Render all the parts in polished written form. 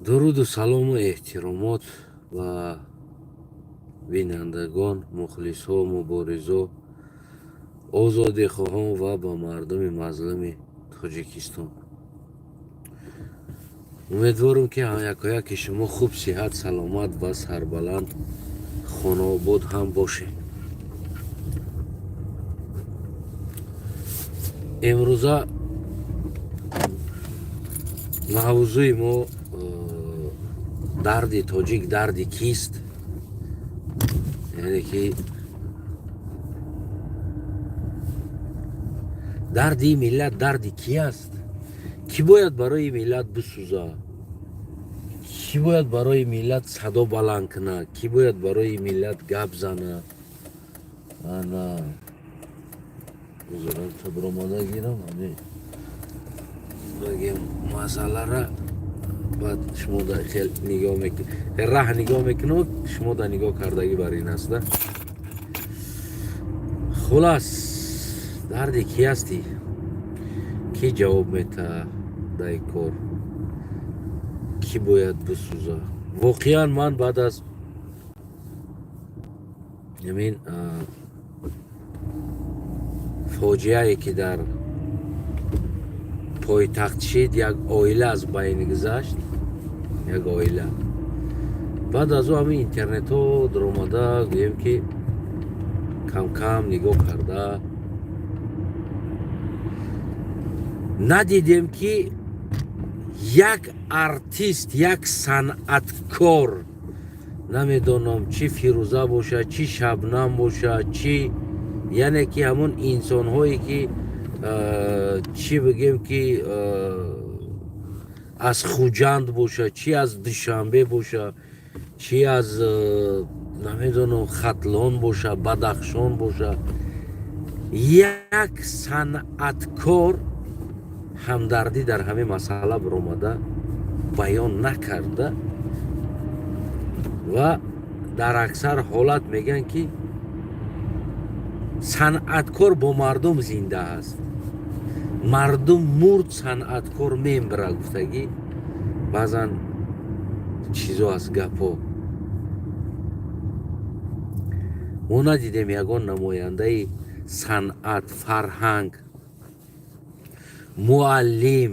дуруду салому эҳтиромот ва бинандагон, мухлисҳо, муборизо, озодихоҳон ва ба мардуми мазлуми Тоҷикистон. умедворам ки якояки шумо хуб сиҳат, саломат ва сарбаланд, хонаобод ҳам бошед. имрӯза мавзӯи мо дарди тоҷик дарди кист? яъне ки дарди миллат дарди ки аст? Кӣ бояд барои миллат бисӯза? Кӣ бояд барои миллат садо баланд кунад? Кӣ бояд барои миллат гап занад? ана бузурам то биромада гирам багем масъалара баъд шумо да хел нигоҳ мекунед, раҳ нигоҳ мекунед, шумо да нигоҳ кардагӣ бар ин аст да. хулас дарди ки ҳастӣ? Кӣ ҷавоб метаҳад дар ин кор? Кӣ бояд бисӯза? воқеан ман баъд аз ҳамин фоҷиае ки дар пойтахт шид, як оила аз байн гузашт, як оила. баъд аз ӯ ҳамин интернетҳо даромада гӯем ки кам кам нигоҳ карда надидем ки як артист, як санъаткор, намедонам чӣ Фирӯза бошад, чӣ Шабнам бошад, чӣ яъне ки ҳамон инсонҳое ки чӣ бигем ки аз Хуҷанд бошад, чӣ аз Душанбе бошад, чӣ аз намедонам Хатлон бошад, Бадахшон бошад, як санъаткор ҳамдардӣ дар ҳамин масъала биромада баён накарда ва дар аксар ҳолат мегӯянд ки санъаткор бо мардум зинда аст, мардум мурд, санъаткор мемира гуфтагӣ баъзан чизо аст гапҳо. мо надидем ягон намояндаи санъат, фарҳанг, муаллим,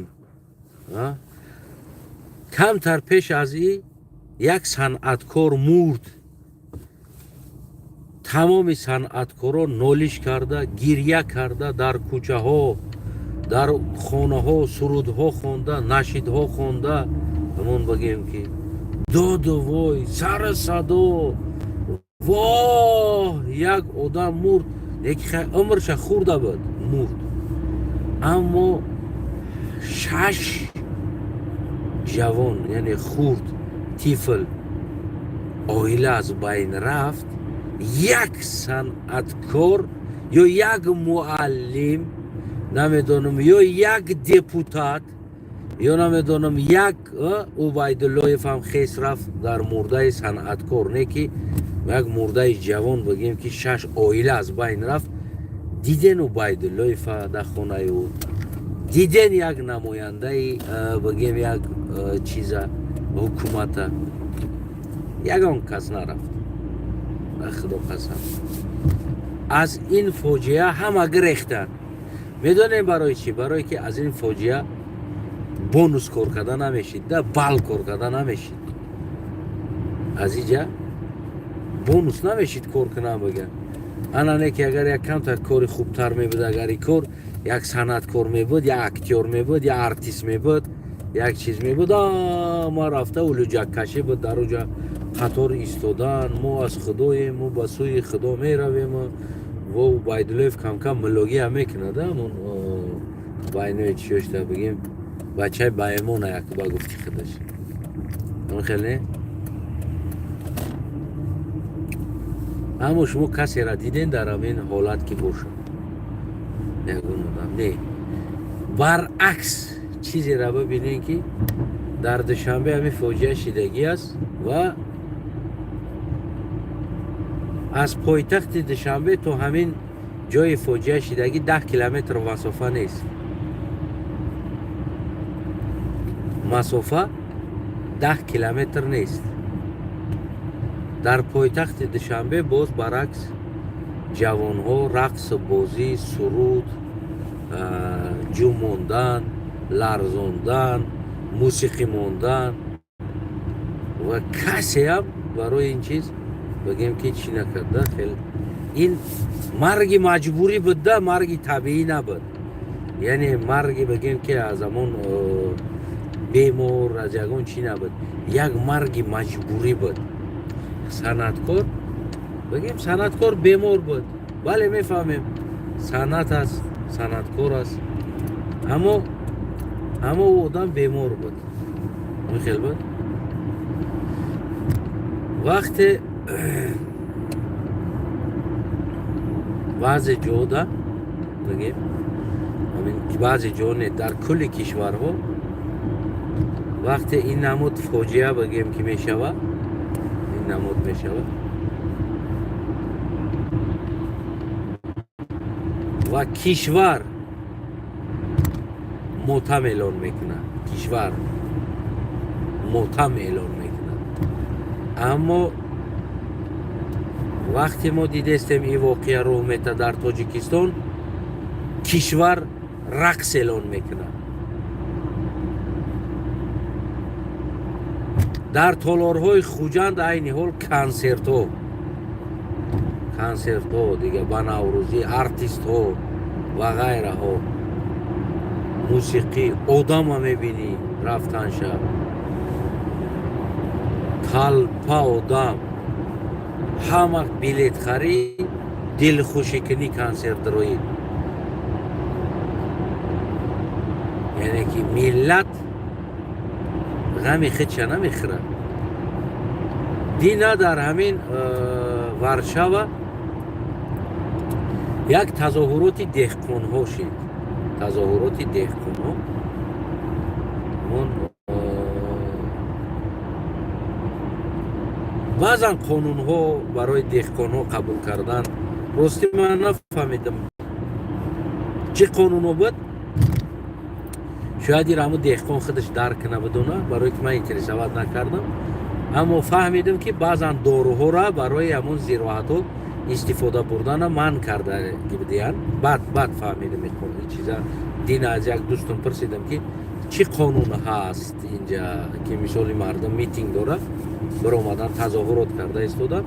камтар пеш аз ин як санъаткор мурд. тамоми санъаткорон нолиш карда, гирья карда, дар кӯчаҳо, дар хонаҳо сурудҳо хонда, нашидҳо хонда, ҳамон багем ки доду вой, сару садо, воҳ, як одам мурд, леки умрша хурда буд, мурд. аммо 6 ҷавон, яъне хурд, тифл, оила аз байн рафт. як санъаткор ё як муаллим, намедонам, ё як депутат, ё намедонам як Убайдуллоев ҳам хес рафт дар мурдаи санъаткор, не ки як мурдаи ҷавон бигем ки 6 оила аз байн рафт. диден Убайдуллоева дар хонаи ӯ? диден як намояндаи бигем як чиза ҳукумата? ягон кас нарафт. худо қасам аз ин фоҷиа ҳама гирехтанд. медонем барои чӣ? барое ки аз ин фоҷиа бонус кор карда намешид, да бал кор карда намешид. аз инҷа бонус намешид кор кунам биган. анане ки агар як камтар кори хубтар мебуд, агар ин кор як санъаткор мебуд, як актёр мебуд, як артист мебуд, як чиз мебуд, ма рафта улуҷаккашӣ буд, дар оҷа қатор истодан, мо аз худоем, мо ба сӯи худо меравем. ва Убайдуллоев камкам милогия мекунад. амон байнои чиёшта бигем бачаи баймона якба гуфти худаш. хел не? аммо шумо касера диден дар ҳамин ҳолат ки бошад? ягон одам не. баръакс чизеро бибинем ки дар Душанбе ҳамин фоҷиа шидагӣ аст ва аз пойтахти Душанбе то ҳамин جای فوجیه شیدگی 10 کیلومتر مسافه نیست. مسافه 10 کیلومتر نیست. در پایتخت دوشنبه باز برعکس جوان ها رقص بازی سرود جو موندن لرزوندن موسیقی موندن و کسی هم برای این چیز بگیم که چی نکرده. خیلی این مرگ مجبوری بوده، مرگ طبیعی نبود. یعنی مرگ بگیم که از همون بیمار از یکون چی نبود، یک مرگ مجبوری بود. صنعتکار بگیم صنعتکار بیمار بود، بله میفهمیم صنعت است صنعتکار است، اما او آدم بیمار بود. خیلی بود وقتی بعضی جاها بگیم همین بعضی جاها در کل کشورها وقتی این نمود فاجعه بگیم که میشوه، این نمود میشوه و کشور ماتم اعلان میکنه، کشور ماتم اعلان میکنه. اما وقتی ما دیدستیم این واقعه رو میته در تاجیکستان، کشور رقص اعلان میکنه. در تالارهای خوجند عین حال کنسرت ها دیگه با نوروزی ارتیست ها و غیره ها موسیقی آدم ها میبینی رفتن شب تلپا آدم همه بلیت خرید دل خوشی کنی کنسرت روی. یعنی که ملت غمی خودشا نمیخوره. دینا در همین ورشاوا یک تظاهراتی دهقان ها شد. تظاهراتی دهقان ها بعضا قانون ها برای دهقان ها قبول کردن. راستی من نفهمیدم چه قانون ها بود. شاید این همون دهقان خودش درک نبودونه، برای که من این سواد نکردم. اما فهمیدم که بعضا داروها را برای همون زیراحت ها استفاده بردن من کرده که بدیان. بعد فهمیدم این چیزا. دین از یک دوستم پرسیدم که چی قانون هست اینجا که مثال مردم میتینگ داره بر اومدن تظاهرات کرده استودن.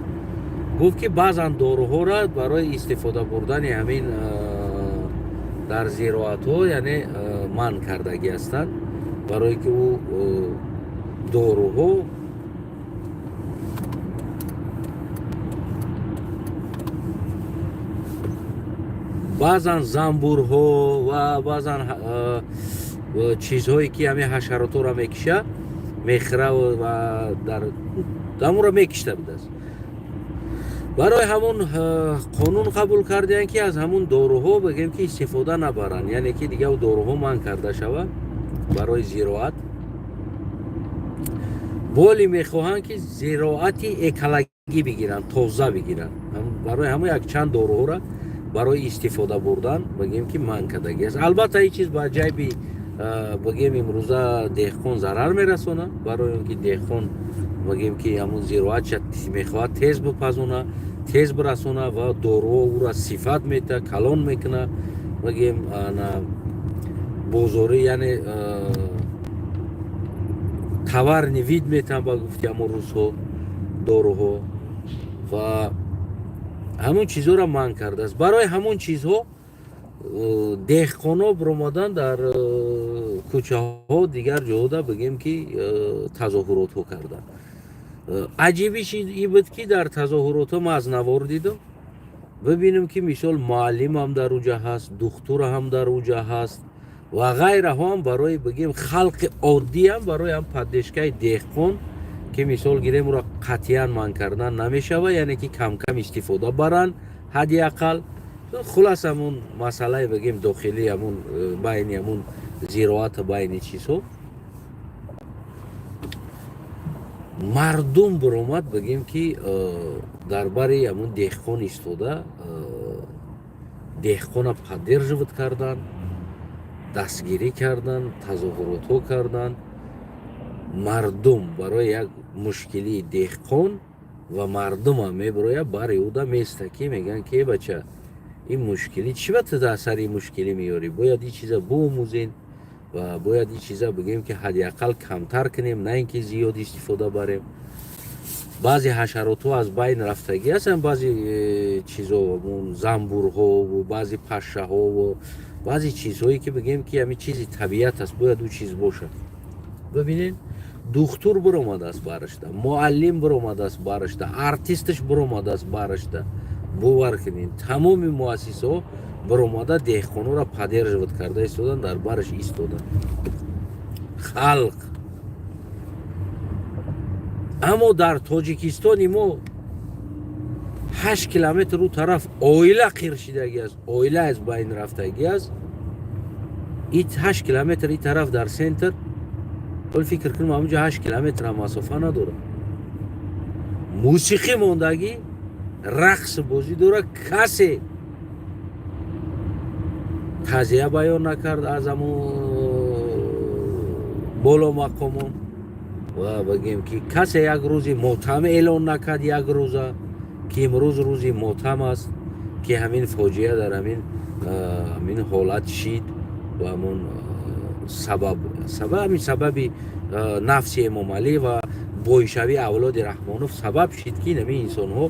گفت که بعضا داروها را برای استفاده بردن همین در زیراحت ها یعنی من کردگی هستند، برای که او داروها بعضا زنبورها و بعضا چیزهایی که همه حشرات را میکشه میخره و در دمو را میکشته بوده است. برای همون قانون قبول کردن که از همون داروها بگیم که استفاده نبرن، یعنی که دیگه او داروها من کرده شود برای زراعت. ولی میخواهند که زراعتی اکولوژی بگیرن، تازه بگیرن. برای همون یک چند داروها را برای استفاده بردن بگیم که من کردگی است. البته این چیز با جیبی بگیم امروزه دهقان ضرر میرسونه، برای اینکه دهقان بگیم که همون زراعت میخواد تیز بپزونه، تیز برسونه و دارو او را صفت میده، کلان میکنه. بگیم بازاری یعنی توار نوید میتن با گفتی همون روزها داروها و همون چیزها را من کرده است. برای همون چیزها دهقانا برآمدن در کوچه ها دیگر جاها بگیم که تظاهرات ها کردن. عجیبیش این بود که در تظاهرات ها من از نوار دیدم ببینم که مثال معلم هم در اوجه هست، دکتر هم در اوجه هست و غیره هم برای بگیم خلق عادی هم برای هم پدیشکای دهقان که مثال گیریم را قطعا من کردن نمیشه و یعنی که کم کم استفاده برن حدی اقل. خلاص همون مسئله بگیم داخلی همون بین همون زراعت بین چیزها مردم برآمد بگیم که درباره همون دهقان ایستاده деҳқона поддерживать кардан, дастгирӣ кардан, тазоҳуротҳо кардан. Мардум барои як мушкилии деҳқон ва мардумам мебирояд бари уда места ки мегӯян ки бача ин мушкилӣ чӣ вақт дар сари мушкилӣ меёрӣ, бояд ин чиза биомӯзем ва бояд ин чиза бигӯем ки ҳадиақал камтар кунем, на ин ки зиёд истифода барем. баъзе ҳашаротҳо аз байн рафтагӣ ҳастанд, баъзе чизҳо замбурҳо ва баъзе пашшаҳо ва баъзе чизҳое ки бигӯем ки ҳамин чизи табиат аст, бояд ӯ чиз бошад. бибинед, духтур биромадааст барашта, муаллим биромадааст барашта, артисташ биромадааст барашта. бовар кунед, тамоми муассисаҳо биромада деҳқонҳоро поддерживать карда истодан, дар бараш истодан. халқ. аммо дар тоҷикистони мо 8 километр ӯ тараф оила қиршидагӣ аст, оила аз байн рафтагӣ аст. ин 8 километр ин тараф дар сентр, ҳол фикр кунем ҳаминҷо 8 километр ҳам масофа надорад. мусиқӣ мондагӣ, рақс бозӣ дорад. касе тазия баён накард аз ҳамон боломақомон ва бигӯем ки касе як рӯзи мотам эълон накард, як рӯза ки имрӯз рӯзи мотам аст, ки ҳамин фоҷиа дар ҳамин ҳолат шид ва ҳамон сабаби нафси эмомалӣ ва боишавии авлоди раҳмонов сабаб шид ки ҳамин инсонҳо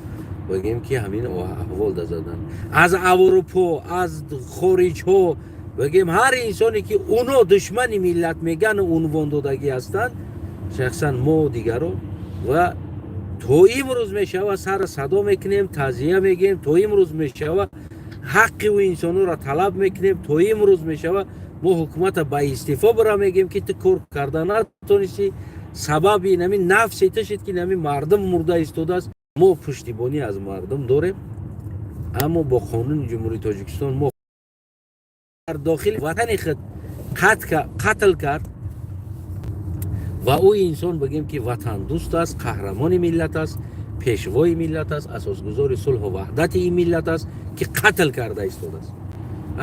бигӯем ки ҳамин аҳвол дазаданд. аз аврупо, аз хориҷҳо бигӯем ҳар инсоне ки уно душмани миллат мегӯянд унвон додагӣ ҳастанд, шахсан мо дигаро ва то имрӯз мешава сара садо мекунем, таъзия мегӯем, то имрӯз мешава ҳаққи ӯ инсонҳоро талаб мекунем, то имрӯз мешава мо ҳукумата ба истеъфо бира мегӯем ки ту кор карда натонистӣ, сабаби ҳамин нафси ту шид ки ҳамин мардум мурда истодааст. мо пуштибонӣ аз мардум дорем, аммо бо қонуни ҷумҳурии Тоҷикистон мо дар дохили ватани худ қатл кард ва ӯ инсон бигӯем ки ватандӯст аст, қаҳрамони миллат аст, пешвои миллат аст, асосгузори сулҳу ваҳдати ин миллат аст, ки қатл карда истодааст.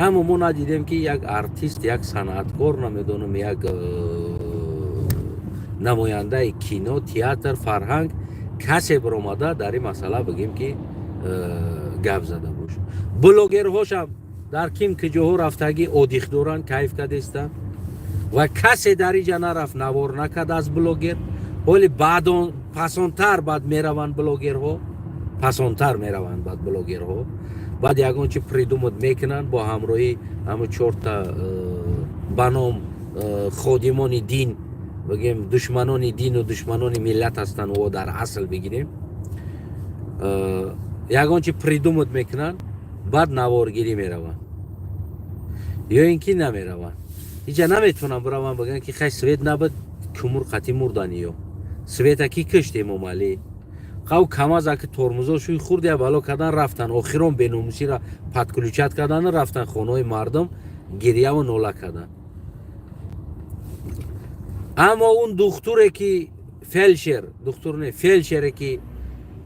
аммо мо надидем ки як артист, як санъаткор, намедонам як намояндаи кино, театр, фарҳанг касе биромада дар ин масъала бигӯем ки гап зада бош. блогерҳошам дар ким куҷоҳо рафтагӣ одих доранд, кайф кардестанд ва касе дар инҷа нарафт навор накард аз блогер. ҳоли пасонтар баъд мераванд блогерҳо, пасонтар мераванд баъд блогерҳо, баъд ягон чи придумат мекунанд бо ҳамроҳи ҳамон 4 ба ном ходимони дин, бигӯем душманони дину душманони миллат ҳастанд. ӯ дар асл бигирем ягон чи придумат мекунанд, баъд наворгирӣ мераванд ё ин ки намераванд. инҷа наметавонанд бираванд бигӯянд ки хай свет набуд, кумур қатӣ мурдани ё света ки кишт эмомалӣ қав камаза ки тормузо шӯй хурдия бало кардан рафтан, охирон беномусиро падкуличат кардан, рафтан хонаҳои мардум гирьяву нола кардан. аммо он духтуре ки фелшере ки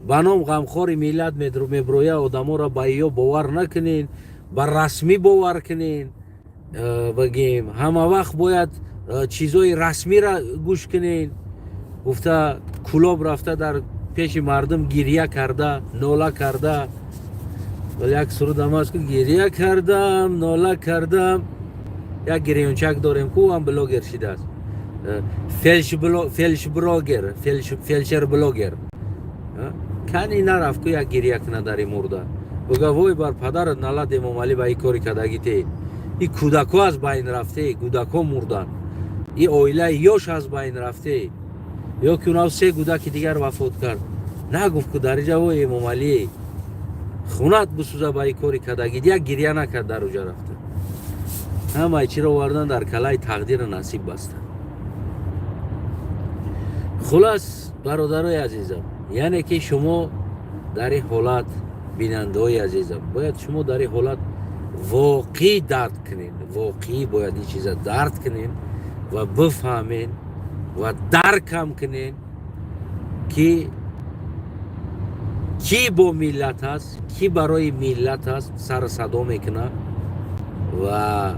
ба ном ғамхори миллат мебирояд одаморо ба ё бовар накунен, ба расмӣ бовар кунен, бигӯем ҳама вақт бояд чизҳои расмиро гӯш кунен. гуфта кулоб рафта дар пеши мардум гирья карда, нола карда. вале як сурудам аст ки гирья кардам, нола кардам. як гирёнчак дорем ку ҳам блогер шидааст, фелшер блогер. кани нарафт ку як гирья куна дар ин мурда. бигӯ вой бар падарат налад эмомалӣ ба ин кори кардагите. ин кӯдакҳо аз байн рафте, кӯдакҳо мурдан, ин оилаи ёш аз байн рафте. ё ки унав 3 кӯдаки дигар вафот кард. нагуфт ку дар инҷа вой эмомалӣ хунат бисӯза ба ин кори кардагит, як гирья накард дар уҷа рафта. ҳамаи чиро овардан дар калаи тақдиру насиб бастанд. хулас бародарои азизам, яъне ки шумо дар ин ҳолат, бинандаҳои азизам, бояд шумо дар ин ҳолат воқеӣ дард кунед, воқеӣ бояд ин чиза дард кунед ва бифаҳмед ва даркам кунед ки کی با ملت هست، کی برای ملت هست سر صدا میکنه. و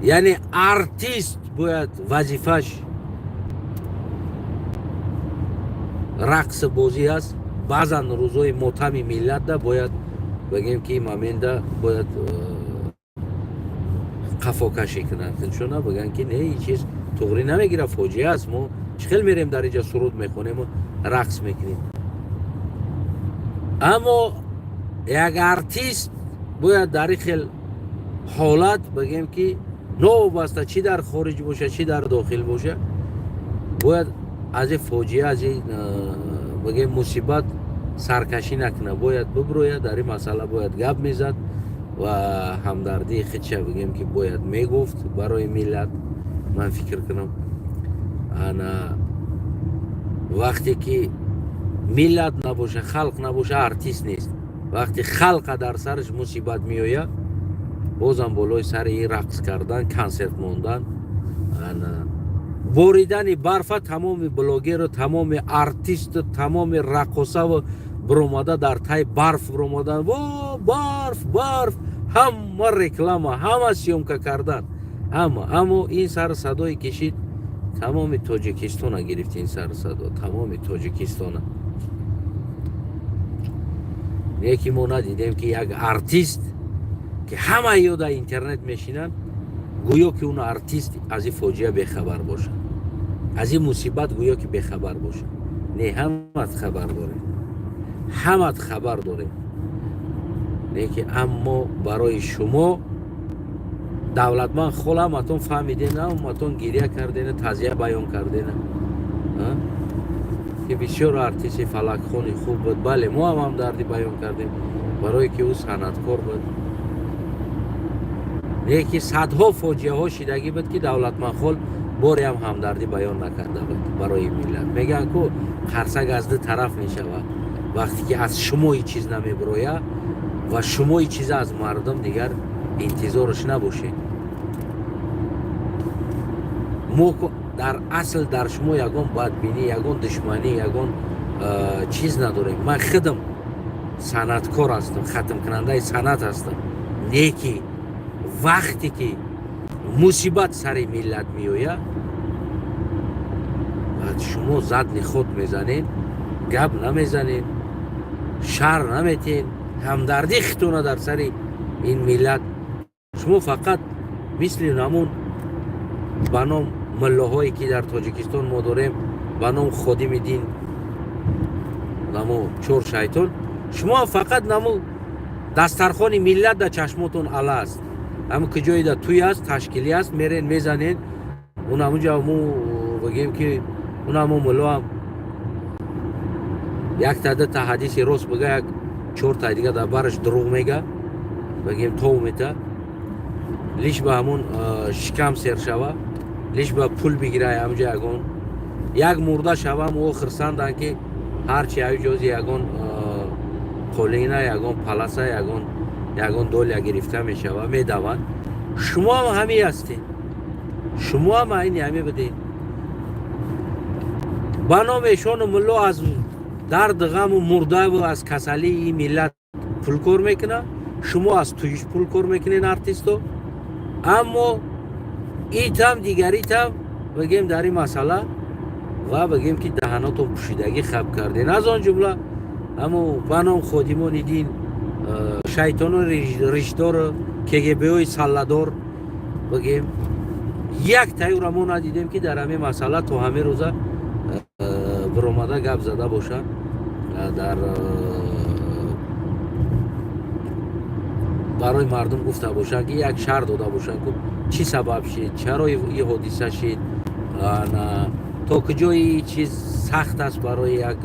یعنی ارتیست باید وظیفش رقص بازی است. بعضا روزای ماتم ملت ده باید بگیم که این момент ده باید قفا کشی کنند، چون بگن که نه این چیز توغری نمیگیره، فاجعه است. ما چخیل میریم در اینجا سرود میخونیم و رقص میکنیم. اما یک ارتیست باید در این حالت بگیم که نوبسته چی در خارج باشه چی در داخل باشه باید از این فاجعه، از این بگیم مصیبت سرکشی نکنه، باید ببروید در این مسئله باید گپ میزد و همدردی خودش بگیم که باید میگفت برای ملت. من فکر کنم انا وقتی که ملت نباشه خلق نباشه ارتیست نیست. وقتی خلق در سرش مصیبت میآید بازم بالای سر این رقص کردن، کنسرت موندن، بریدن برف، تمام بلاگر و تمام ارتیست و تمام رقصا و برآمده در تای برف برآمدن و برف همه رکلام همه سیومکا کردن. اما این سر صدای کشید تمام تاجیکستان گرفت. این سر صدا تمام تاجیکستان. یکی ما ندیدیم که یک ارتیست که همه یا در اینترنت میشینن گویا که اون ارتیست از این فاجعه بخبر باشه، از این مصیبت گویا که بخبر باشه. نه، همت خبر داره، همت خبر داره. نه که اما برای شما دولتمند خلا ماتون فهمیده نه، ماتون گریه کرده نه، تعزیه بیان کرده نه که بسیار ارتیست فلک خونی خوب بود. بله ما هم دردی بیان کردیم برای که او صنعتکار بود. یکی صدها فاجعه ها شیدگی بود که دولتمند خل باری هم همدردی بیان نکرده بود برای ملت. میگن که خرسک از دو طرف میشود وقتی که از شما هیچ چیز نمیبروید و شما هیچ چیز از مردم دیگر انتظارش نباشه. ما در اصل در شما یگان بدبینی، یگان دشمنی، یگان چیز نداریم. من خودم صنعتکار هستم، ختم کننده صنعت هستم. نیکی وقتی که مصیبت سر ملت میآید بعد شما زدن خود میزنین، گپ نمیزنین، شر نمیتین، همدردی خودتون در سر این ملت. شما فقط مثل نمون بنام ملاهایی که در تاجیکستان ما داریم، بنام خادم دین، نمو چور شیطان، شما فقط نمو دسترخوان ملت در چشماتون علا است. اما که جایی در توی است، تشکیلی است، میرین میزنین. اون همونجا مو بگیم که اون همون ملا هم یک تعداد تا حدیثی راست بگه، یک چور تا دیگه در برش دروغ میگه، بگیم تو میته لیش به همون شکم سر شوه، لیش به پول بگیره. همونجا یکون یک مرده شوه و خرسندن که هرچی هایی جازی یکون قولینه، یکون پلسه، یکون دول یا گرفته میشوه میدوند. شما هم همی هستین، شما هم این همی بدین. بنامشان ملا از درد غم و مرده و از کسلی این ملت پول کار میکنه، شما از تویش پول کار میکنین ارتیستو. اما ایتم دیگریتم بگیم در این مسئله و بگیم که دهناتون پوشیدگی خب کردین از آن جمله. اما بنام خادمان دین، شیطان و رشدار، KGB های سلدار بگیم یک تایی را ما ندیدیم که در همه مسئله تا همه روزه برآمده گپ زده باشن، در برای مردم گفته باشن که یک شرح داده باشن که چی سبب شد، چرا این حادثه شد، تا کجای چیز سخت است برای یک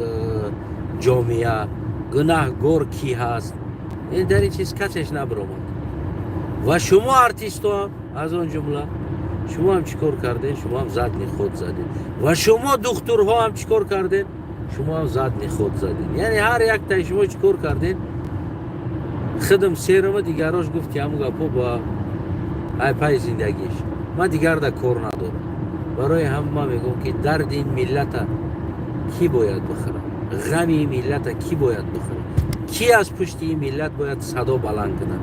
جامعه، گناهگار کی هست. این در این چیز کسیش نبرامد. و شما ارتیست هم از آن جمله شما هم چیکار کردین؟ شما هم زدنی خود زدین. و شما دکترها هم چیکار کردین؟ شما هم زدنی خود زدین. یعنی هر یک تا شما چیکار کردین؟ خودم سیرم دیگراش گفت که همون گپا با ای پای زندگیش من دیگر در کار ندارم. برای هم ما میگم که درد این ملت کی باید بخرم؟ غم این ملت کی باید بخوره؟ کی از پشت این ملت باید صدا بلند کنه؟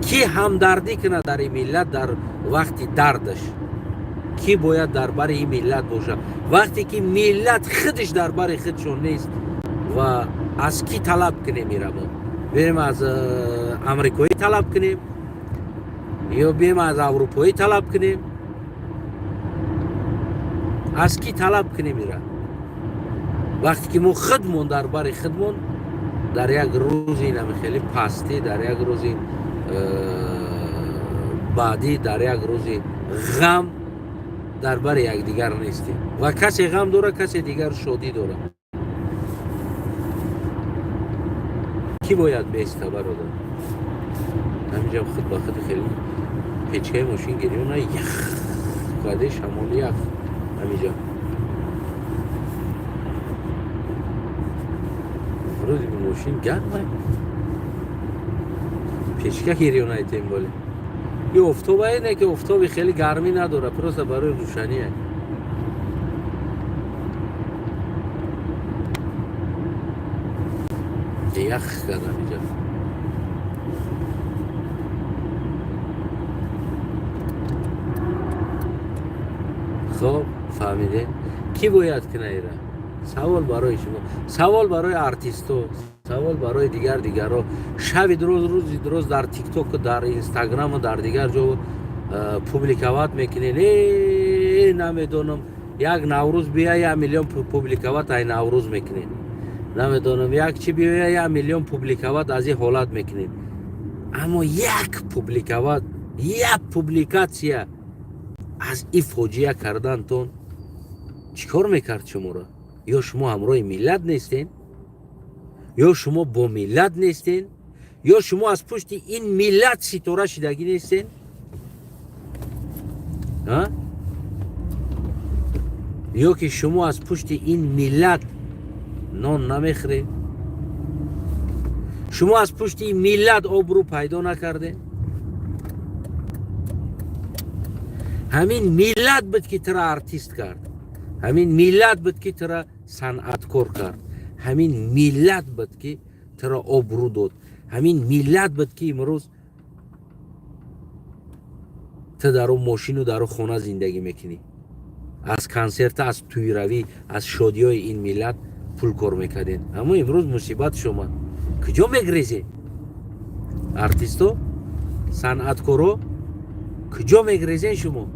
کی همدردی کنه در این ملت در وقتی دردش؟ کی باید دربار این ملت باشه وقتی که ملت خودش دربار خودشون نیست؟ و از کی طلب کنیم میره؟ ما بریم از امریکایی طلب کنیم یا بریم از اروپایی طلب کنیم؟ از کی طلب کنیم میره؟ وقتی که ما خودمون دربار خودمون در یک روزی نمیخیلی پستی، در یک روزی بعدی، در یک روزی غم دربار یک دیگر نیستیم و کسی غم داره کسی دیگر شادی داره. کی باید بیسته برادر؟ همینجا خود با خود خیلی پیچکای ماشین گیری نه یخ کاده شمالی یخ همینجا فرودی به ماشین گرمه پیچکا گیری نه ایتیم باله یه افتابه اینه که افتابی خیلی گرمی نداره پروست برای روشنیه. یخ کردم اینجا. خب فهمیده؟ کی باید کنه ایره؟ سوال برای شما، سوال برای ارتیستو، سوال برای دیگرها. شب روز در تیک توک، در اینستاگرام و در دیگر جو پوبلیکوات میکنین. نمیدونم یک نوروز بیا 1 میلیون پوبلیکوات ای نوروز میکنین. نمیدونم یک چی بیا 1 میلیون پوبلیکوات از این حالت میکنین. اما یک پوبلیکوات، یک پوبلیکاسیا از این فوجیه کردن تون چیکار میکرد شما را؟ یا شما همراه ملت نیستین؟ یا شما با ملت نیستین؟ یا شما از پشت این ملت ستاره شدگی نیستین؟ ها؟ یا که شما از پشت این ملت نان نمیخورید؟ شما از پشت این ملت آبرو پیدا نکردین؟ همین ملت بود که ترا ارتیست کرد، همین ملت بود که ترا صنعتکار کرد، همین ملت بود که ترا آبرو داد، همین ملت بود که امروز تو در اون ماشین و در اون خانه زندگی میکنی، از کنسرت، از توی روی، از شادی های این ملت پول کار میکردین. اما امروز مصیبت شما کجا میگریزی؟ ارتیستو، صنعتکارو کجا میگریزین شما؟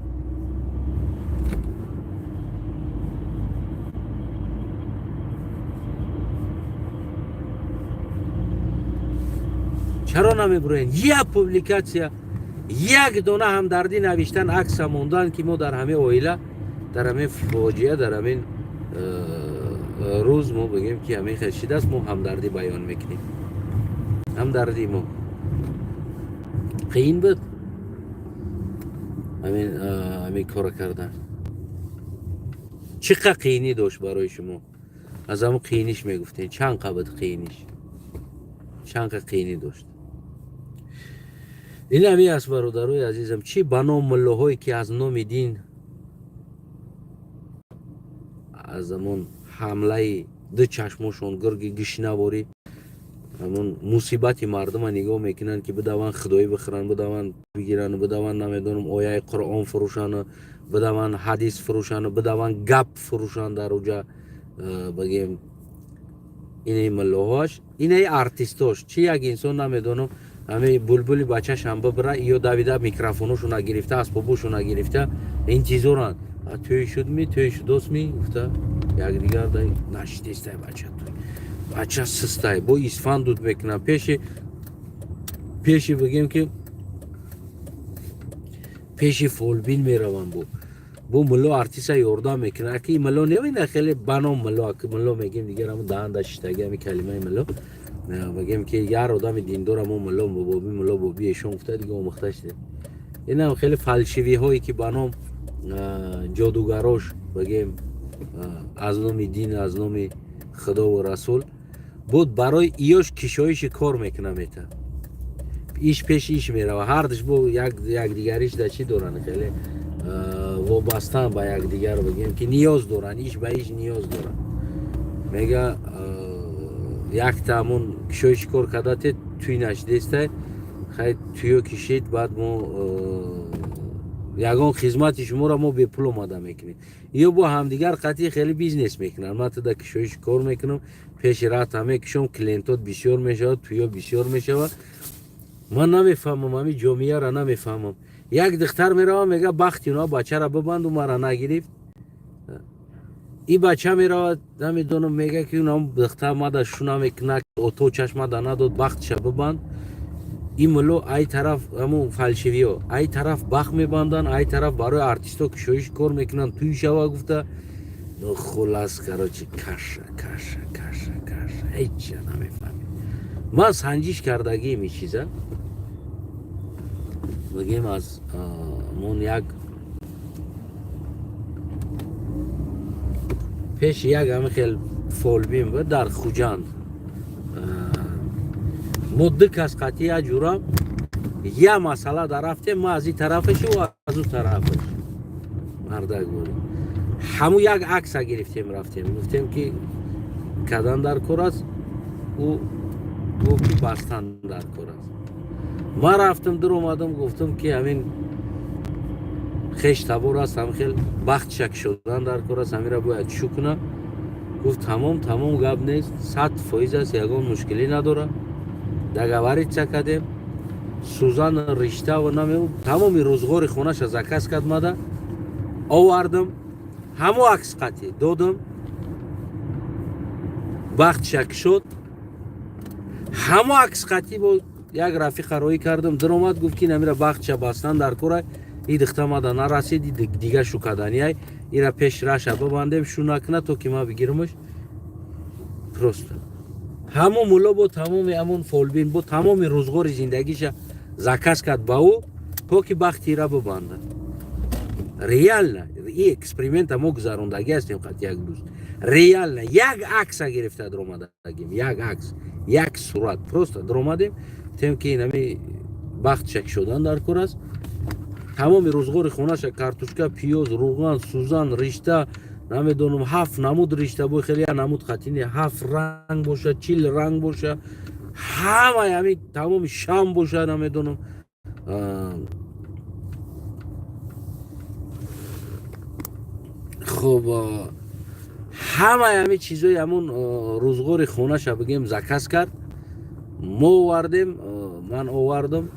چرا نمیبروین؟ یک پوبلیکاسیا، یک دونه همدردی نوشتن، عکس موندن که ما در همه اویله، در همه فاجعه، در همین روز ما بگیم که همه خشیده است، ما همدردی بیان میکنیم. همدردی ما قین بود همین کار کردن. چقدر قینی داشت برای شما؟ از همون قینیش میگفتین چند قبض قینیش، چند قینی داشت. این همی است برادرای عزیزم، چی بنا ملاهایی که از نام دین از همون حمله دو چشمشون گرگ گشنواری، همون مصیبت مردم نگاه میکنن که بدوان خدایی بخرن، بدوان بگیرن، بدوان نمیدونم آیه قرآن فروشن، بدوان حدیث فروشن، بدوان گپ فروشن در اوجا بگیم. اینه ملاهاش، اینه ارتیستاش. چی یک انسان نمیدونم همه بلبلی بچه‌ش هم ببره یا دویده میکروفونشون نگرفته، اسبابشون نگرفته، این چیزا رو توی شد می توی شد دوست می گفته یک دیگر دای نشتیسته بچه توی بچه سسته با اسفند دود میکنم پیشی بگیم که پیشی فولبین میروم بو ملا ارتیست یاردم میکنه که ملا نمیدونه خیلی بنام ملا که ملا میگیم دیگه همون دهنده شتگی همی کلمه ملا بگیم که یار آدم دیندار همون ملا بابی ملا بابی ایشون گفته دیگه مختش ده. این هم خیلی فلسفی هایی که بنام جادوگراش بگیم از نام دین، از نام خدا و رسول بود برای ایاش کشایش کار میکنه میته ایش پیش ایش میره و هر دش با یک دیگریش در چی دارن خیلی وابستن با یک دیگر بگیم که نیاز دارن، ایش به ایش نیاز دارن. میگه یک تامون کشویش کار کدات توی نشدسته خیلی تویو کشید بعد ما یگان خدمت شما را ما به پول آماده میکنیم یا با همدیگر قطعی خیلی بیزنس میکنن. من تا کشویش کار میکنم پیش راه همه کشم کلینتات بسیار میشود تویو بسیار میشود. من نمیفهمم همین جامعه را نمیفهمم. یک دختر میره میگه بخت اینا بچه را ببند و مرا نگرفت. این بچه میره نمیدونم میگه که اونم دختر ماده شونا میکنه اتو چشم ده نداد بختش ببند. این ملو ای طرف همون فلسفی ها ای طرف بخت میبندن ای طرف برای آرتیستا کشویش کار میکنن توی شوا گفته خلاص کراچی کشه هیچ نمیفهمم. من سنجش کردگی می چیزه بگیم از من یک پیش یک همه خیلی فولبیم بود در خوجند مدد کس قطعی جورا یه مسئله در رفته ما از این طرفش و از اون طرفش مرده گوریم همون یک عکس گرفتیم رفتیم گفتیم که کدن در کار است او گفت بستن در کار است. ما رفتم در اومدم گفتم که همین خیش تبور است هم خیلی بخت شک شدن در کار است همین را باید شو کنه. گفت تمام گپ نیست 100% است یگان مشکلی نداره دیگه وارد کردیم سوزان رشته و نمیو تمامی روزگار خونش از عکس کرد ماده آوردم همو عکس قطعی دادم بخت شک شد همو عکس قطعی با یک رفیق روی کردم در اومد گفت که نمیره بخت چه بستن در کره این دختر ماده نرسید دیگه شو کدنی های این را پیش رش ببندیم شو نکنه تو که ما بگیرمش پروست همو مولا با تمام همون فولبین با تمام روزگار زندگیش زکس کرد با او تو که بختی را ببنده ریال نه این اکسپریمنت ما گذاروندگی هستیم قد یک روز ریال نه یک عکس گرفته در اومده یک عکس یک صورت پروست در اومدیم تیم که اینمی بخت شک شدن در کار است تمام روزگار خونش کارتوشکا پیاز روغن سوزن رشته نمیدونم 7 نمود رشته بو خیلی نمود خطینی 7 رنگ باشه 40 رنگ باشه همه همین تمام شام باشه نمیدونم خب همه همین چیزای همون روزگار خونش بگیم زکس کرد ما آوردیم من آوردم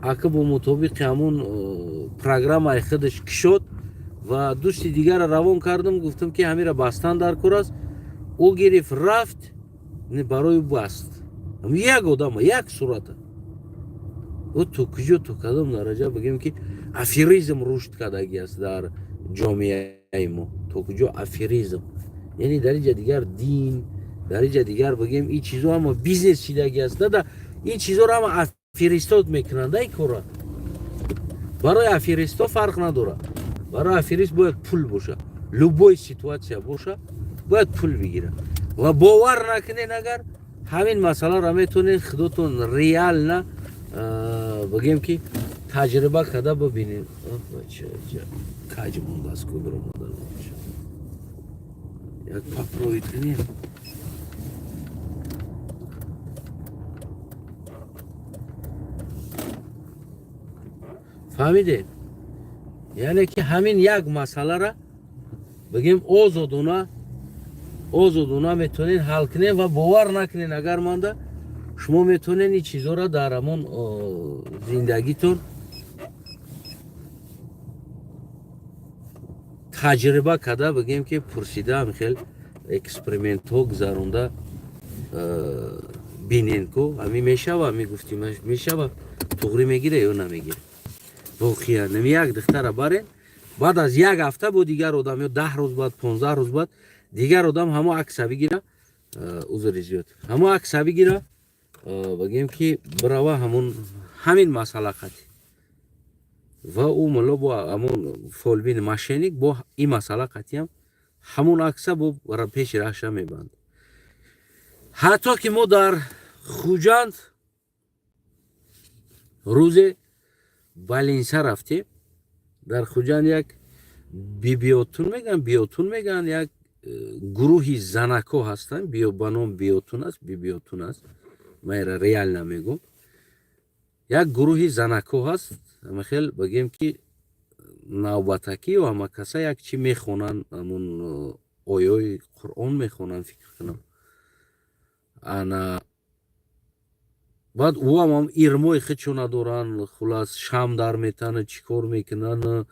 اکه با مطابق همون پروگرام خودش کشد و دوست دیگر را روان کردم گفتم که همین را بستن در کار است او گرفت رفت برای بست یک آدم یک صورت او تو کجا تو کدام درجه بگیم که افیریزم رشد کردگی است در جامعه ما تو کجا افیریزم یعنی در اینجا دیگر دین در اینجا دیگر بگیم این چیزا هم بیزنس چیدگی است نه این چیزا رو هم افیریستات میکنند ای کورا برای افیریستا فرق نداره برای افیریست باید پول باشه لوبای سیتواسیا باشه باید پول بگیره و باور نکنین اگر همین مسئله را میتونین خودتون ریال نه بگیم که تجربه کرده ببینین بچه کج مونده است کدر مادر یک پاپروید کنین فهمیده یعنی که همین یک مسئله را بگیم آزادانه میتونین حل کنین و باور نکنین اگر مانده شما میتونین این چیزا را در همون زندگیتون تجربه کرده بگیم که پرسیده هم خیلی اکسپریمنت ها گذرونده بینین کو همی میشه و همی گفتیم میشه و تغری میگیره یا نمیگیره واقعا نمی یک دختر برین بعد از یک هفته با دیگر آدم یا 10 روز بعد 15 روز بعد دیگر آدم همه عکس بگیره عذر زیاد همه عکس بگیره بگیم که برای همین مسئله خطی و او ملا با همون فولبین ماشینیک با این مسئله قطعی هم همون عکسه با پیش رهشه میبند حتی که ما در خوجند روز بالینسه رفتیم در خوجند یک بیوتون میگن یک گروهی زنکو هستن بانام بیوتون است بیوتون است من را ریال نمیگم یک گروهی زنکو هست اما خیلی بگیم که نوبتکی و همه کسا یک چی میخونن همون آیای قرآن میخونن فکر کنم انا بعد او هم ایرمای خودشو ندارن خلاص شام در میتنه چیکار میکنن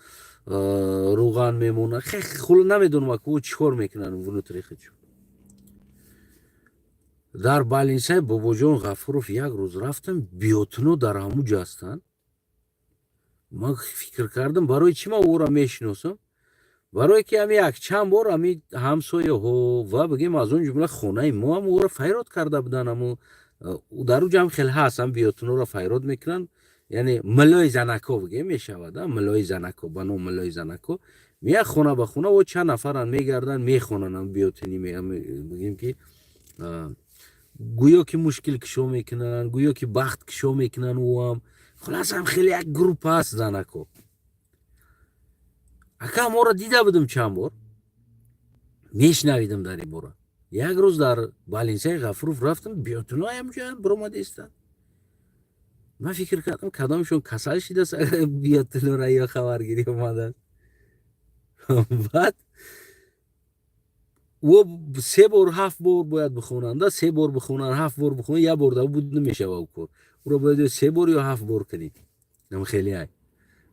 روغن میمونه خیلی نمیدونم که او چیکار میکنن ونوتری خودشو در بالینسای باباجان غفوروف یک روز رفتم بیوتنو در همو جاستن من فکر کردم برای چی من او را میشناسم برای که همی یک چند بار همی همسایه ها و بگیم از اون جمله خونه ما هم او را فیراد کرده بودن همو در او جمع خیلی هست هم بیوتنو را فیراد میکنن یعنی ملای زنکو بگیم میشود ملای زنکو بنو ملای زنکو میه خونه به خونه و چند نفرن میگردن میخونن هم بیوتنی بگیم که گویا که مشکل کشو میکنن گویا که بخت کشو میکنن و هم خلاص هم خیلی یک گروپ هست زنکو اکا ما را دیده بودم چند بار میشنویدم در این باره یک روز در بالینسای غفوروف رفتم بیوتنو همجا برامده استن من فکر کردم کدامشون کسل شده است اگر بیوتنو را یا خبرگیری اومده بعد و 3 بار 7 بار باید بخونن 3 بار بخونن 7 بار بخونن یا بار بود نمیشه او کار او رو باید 3 بار یا 7 بار کنید نم خیلی های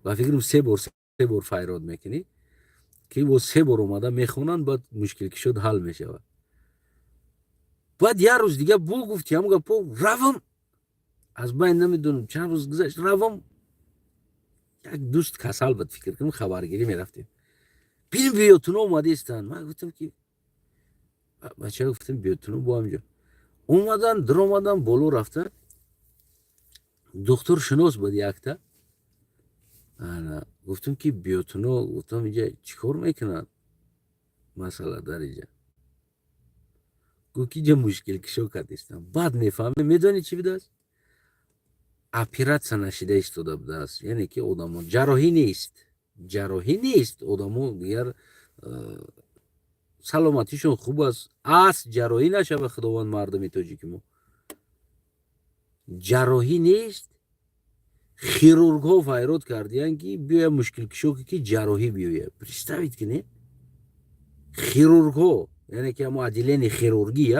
و فکرم 3 بار فیراد میکنی که و 3 بار اومده میخونن بعد مشکل که شد حل میشه بعد یه روز دیگه بو گفت هم گفت روم از بین نمیدونم چند روز گذشت روم یک دوست کسل بود فکر کنم خبرگیری میرفتیم ببین بیوتنو اومده استن من گفتم که بچه گفتم بیوتنو با همجا اومدن در اومدن بولو رفتن دکتر شناس بود یکتا گفتم که بیوتنو گفتم اینجا چیکار میکنن مسئله در اینجا گفت که اینجا مشکل کشو کردیستم بعد میفهمه میدونی چی بود است اپیراتسیا نشده ایستاده بوده است یعنی که آدمو جراحی نیست آدمو دیگر سلامتیشون خوب است جراحی نشه به خداوند مردمی تاجیکی ما جراحی نیست خیرورگ ها فیراد کردین که بیا مشکل کشو که جراحی بیویه پرستوید که نه خیرورگ ها یعنی که همو عدیلین خیرورگی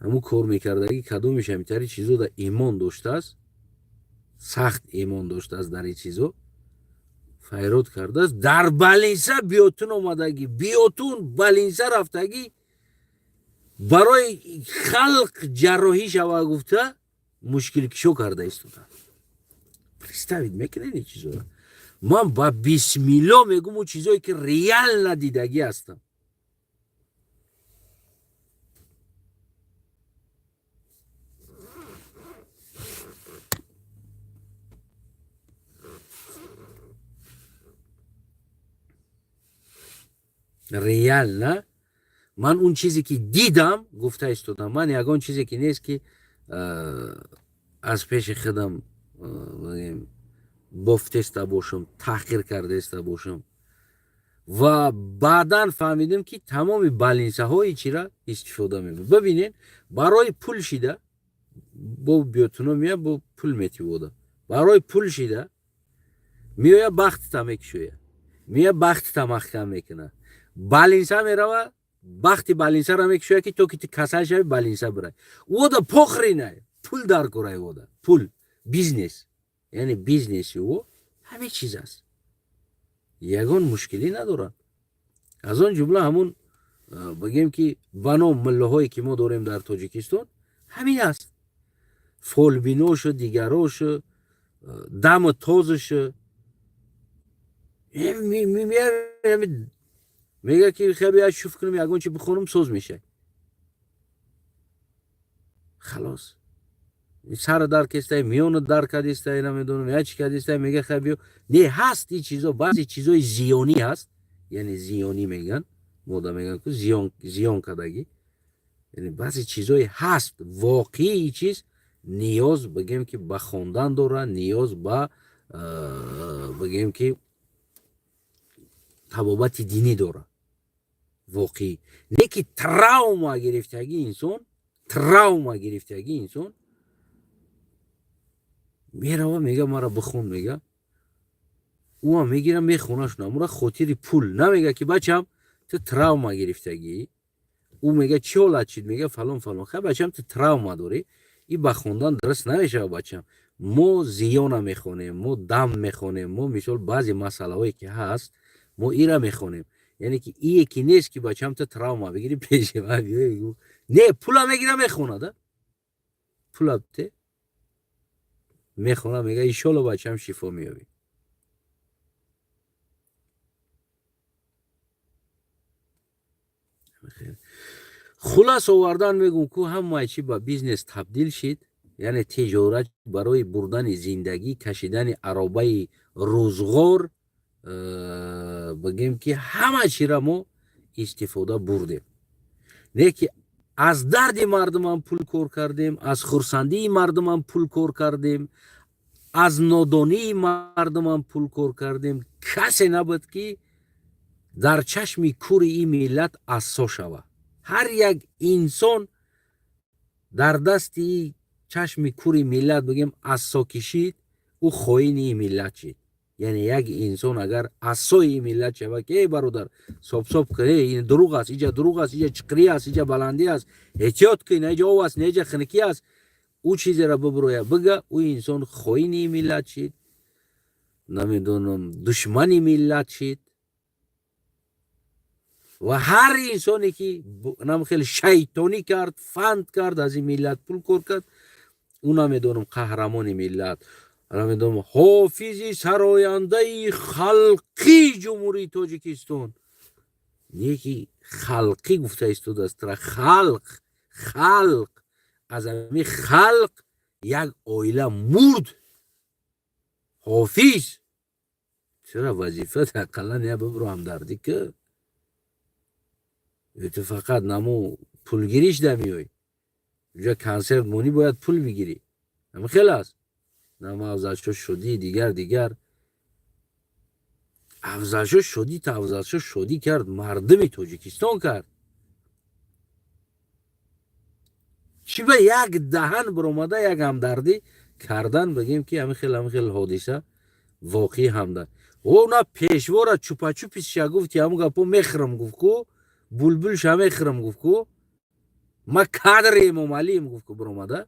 همو کار میکرده که کدومش همیتری چیزو در ایمان داشته است سخت ایمان داشته است در این چیزو فیراد کرده است در بالینسا بیوتون اومدگی بیوتون بالینسا رفتگی برای خلق جراحی شوه گفته مشکل کشو کرده ایستوده پرستوید میکنه این چیزو من با بسم الله میگم اون چیزایی که ریال ندیدگی هستم ریال نه من اون چیزی که دیدم گفته ایستادم من یگان چیزی که نیست که از پیش خودم بافته باشم تحقیر کرده است باشم و بعدا فهمیدم که تمام بالینسه های چی را استفاده میکنه ببینین برای پول شده با بیوتنو میاد با پول میتیوده برای پول شده میوه بخت تمک شویه میوه بخت تمخکم میکنه بالینسه میروه بختی بالینسه را میکشویه که تو که کسل شوی بالینسه برای او دا پخری نه پول در کرای او دا پول بیزنس یعنی بیزنسی او همه چیز است یگان مشکلی ندارن از اون جمله همون بگیم که بنام مله هایی که ما داریم در تاجیکستان همین است فولبینوش دیگروش دم تازش میگه که خیلی از شوف کنم یگان چی بخونم سوز میشه خلاص سر در کسته میون در کدیسته نمیدونم یا چی کدیسته میگه خیلی نه هست این چیزا بعضی چیزای زیانی هست یعنی زیانی میگن مودا میگن که زیان کدگی یعنی بعضی چیزای هست واقعی چیز نیاز بگیم که به خواندن داره نیاز به بگیم که تبابت دینی داره واقعی. نه که تراوما گرفتگی انسان میره و میگه مرا بخون، میگه او هم میگیره میخونش، نمورا خاطر پول نمیگه که بچم تو تراوما گرفتگی. او میگه چی حالت شد، میگه فلان فلان. خب بچم تو تراوما داری، این بخوندن درست نمیشه بچم. ما زیان میخونیم، ما دم میخونیم، ما مثال بعضی مسئله هایی که هست ما ایرا میخونیم. یعنی که این یکی نیست که بچم تو تراوما بگیری پیش ما بگو نه پولا میگیره میخونه ده پولا بته میخونه، میگه ایشالا بچم شفا میابی. خلاص آوردن میگم که همه چی با بیزنس تبدیل شد. یعنی تجارت برای بردن زندگی، کشیدن عربه روزگار، بگیم که همه چی را ما استفاده بردیم. نه که از درد مردم هم پول کار کردیم، از خرسندی مردم هم پول کار کردیم، از نادانی مردم هم پول کار کردیم. کسی نبود که در چشم کوری این ملت اسا شود. هر یک انسان در دستی چشم کوری ملت بگیم اسا کشید، او خواهین این ملت شد. یعنی یک انسان اگر اسای این ملت شود که ای برادر ساب ساب که این دروغ است، اینجا دروغ است، اینجا چقری است، اینجا بلندی است، احتیاط کن، اینجا او است، اینجا خنکی است، او چیزی را ببرویه بگه، او انسان خواهین این ملت شد، نمیدونم دشمنی ملت شد. و هر انسانی که خیلی شیطانی کرد، فند کرد، از این ملت پول کار کرد، اونا میدونم قهرمان ملت، میدونم حافظی سراینده خلقی جمهوری تاجیکستان. یکی خلقی گفته استود است، خلق از امی خلق یک آیله مرد. حافظ چرا وظیفه اقلا نه ببرو همدردی که تو فقط نمو پولگیریش دمیوی. اونجا کنسرت مونی باید پول بگیری، اما خیلی هست نمو افزایش شدی دیگر افزایش شدی تا افزایش شدی کرد مردم تاجیکستان کرد. چی به یک دهن برآمده یک همدردی کردن بگیم که همین خیلی حادثه واقعی همدن. اونا پیشوارا چوپا چوپیش گفت همون گپو میخرم گفت کو بلبل شمه خرم گفت کو ما کادر امام علی گفت کو برآمده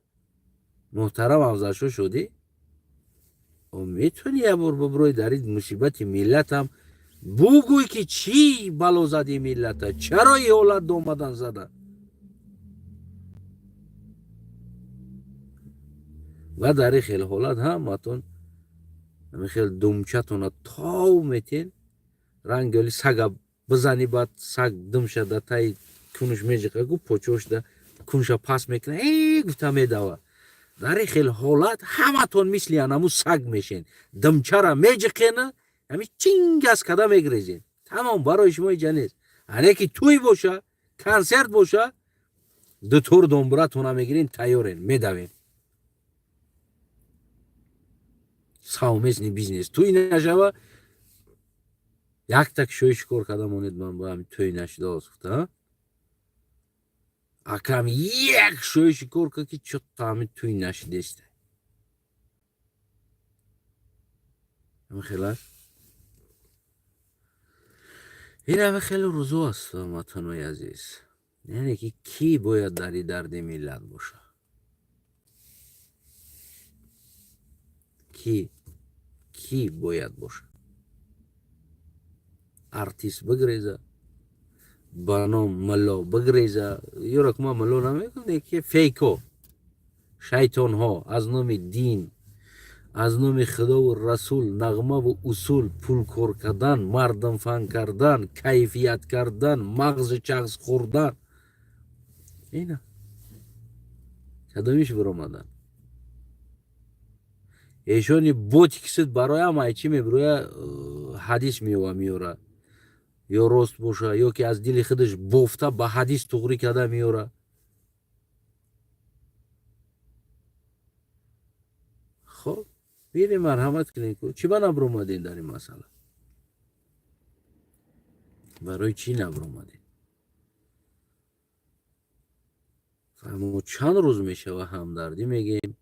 محترم افزایش شدی. و میتونی یه بار ببروی در این مصیبت ملت هم بگوی که چی بلا زدی ملت ها، چرا این حالت دومدن زده. و در این خیلی حالت هم ماتون خیلی دومچتون تاو میتین رنگلی سگ بزنی بعد سگ دم شده تای کنش میجقه گو پوچوش ده کنش پاس میکنه ای گفته میدوه. در این خیلی حالت همه تون مثلی همون سگ میشین، دمچه را میجقینه همی چینگ از کده میگریزین. تمام برای شما جنیز هنه که توی باشه کنسرت باشه دو تور دنبره تونه میگیرین تیارین میدوین. ساومزنی بیزنس توی نشوه یک تک شویش کار کده مونید من با همی توی نشده آسفته اکم یک شویش کار که که چط همی توی نشده است. همه خیلی هست این همه خیلی روزو است مطنوی عزیز. یعنی که کی باید داری درد ملت باشه، کی باید باشه. ارتیست بگریزه بانام ملا بگریزه یه رکمه ملا نمیکنه که فیکو شیطان ها از نام دین از نام خدا و رسول نغمه و اصول پول کار کردن، مردم فن کردن، کیفیت کردن، مغز چغز خوردن، اینه کدامیش برآمدن. ایشانی بوتی کسید برای همه چی میبروی حدیث میوره یا راست باشه یا که از دل خودش بافته به حدیث تغری کرده میوره. خب بیریم مرحمت کنین که چی با نبرومدین در این مسئله، برای چی نبرومدین. اما چند روز میشه و همدردی میگیم.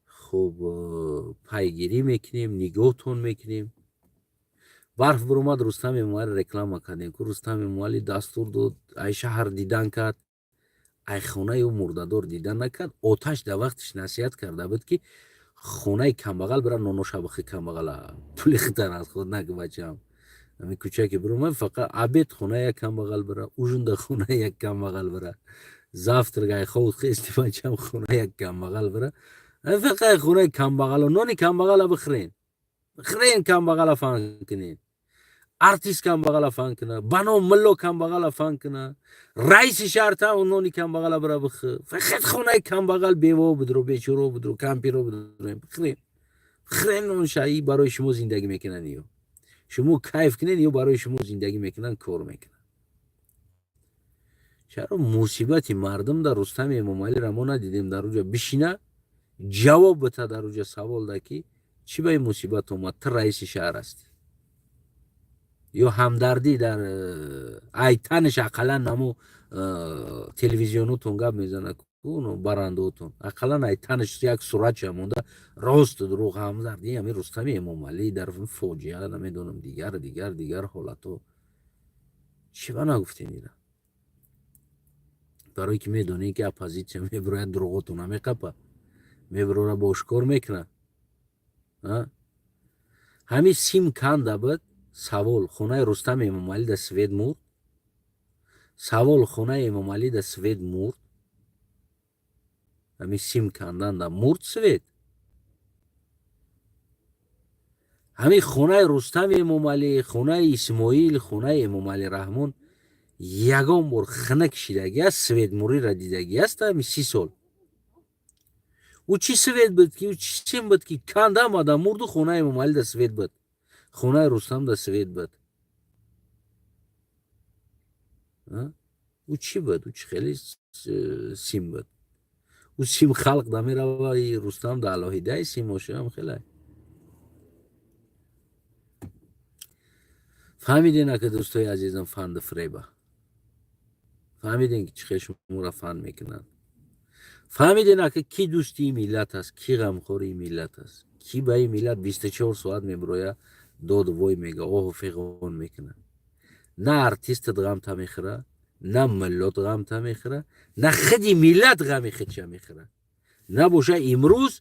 خب پیگیری میکنیم، نگاهتون میکنیم. برف برآمد رستم اموال رکلام کردیم که رستم اموالی دستور داد ای شهر دیدن کرد، ای خونه او مرددار دیدن نکرد. آتش در وقتش نصیحت کرده بود که خونه کمبغل برا نونو شبخی کمبغل پولی خطر از خود نگه بچم همین کوچه که برو من فقط عبید خونه یک کمبغل برا اوجند خونه یک کمبغل برا زفترگاه خود خیستی بچم خونه یک کمبغل برا فقط خونه کمبغل و نونی کمبغل بخرین بخرین کمبغل فان کنین ارتیست کمبغل فان کنه بانو ملو کمبغل فان کنه رئیس شهر تا و نونی کمبغل برا بخ فقط خونه کمبغل بیوه بدرو بیچورو بدرو کمپی رو بدرو بخرین بخرین اون شایی برای شما زندگی میکنن یو شما کیف کنین یا برای شما زندگی میکنن کار میکنن. چرا مصیبتی مردم در رستم امامعلی را ما ندیدیم در اونجا بشینه جواب بده در اونجا سوال ده که چی به این مصیبت اومد تو رئیس شهر هستی یا همدردی در ایتنش اقلا نمو تلویزیونوتون گپ میزنه اونو برندوتون اقلا ایتنش یک صورت شمونده راست دروغ همدردی همین رستم امامعلی در فوجیه نمیدونم دیگر حالتو چی به نگفتین اینا برای که میدونی که اپوزیسیون میبروید دروغتون هم میقپه میبرو را باشکار میکنه. همین سیم کنده بود سوال خونه رستم امامعلی در سوید مرد سوال خونه امامعلی در سوید مرد همین سیم کندن در مرد سوید همین خونه رستم امامعلی خونه اسماعیل خونه امامعلی رحمان یگان بار خنک کشیدگی است سوید موری را دیدگی است همین 30 سال او چی سوید بود که او چی سیم بود که کنده آمده مرد و خونه امامعلی در سوید بود خونه رستم در سوید بود او چی بود او چی خیلی سیم بود او سیم خلق دمی را و رستم در الهیده سیم باشه هم خیلی فهمیدین که دوستای عزیزم فند فریبه فهمیدین که چی شما را فند میکنن فهمیدین که کی دوستی ملت است کی غمخوری ملت است کی به این ملت 24 ساعت میبروید داد وای میگه اوه فیغان میکنه نه ارتیست غم تا میخوره نه ملت غم تا میخوره نه خودی ملت غم خودش میخوره نه باشه امروز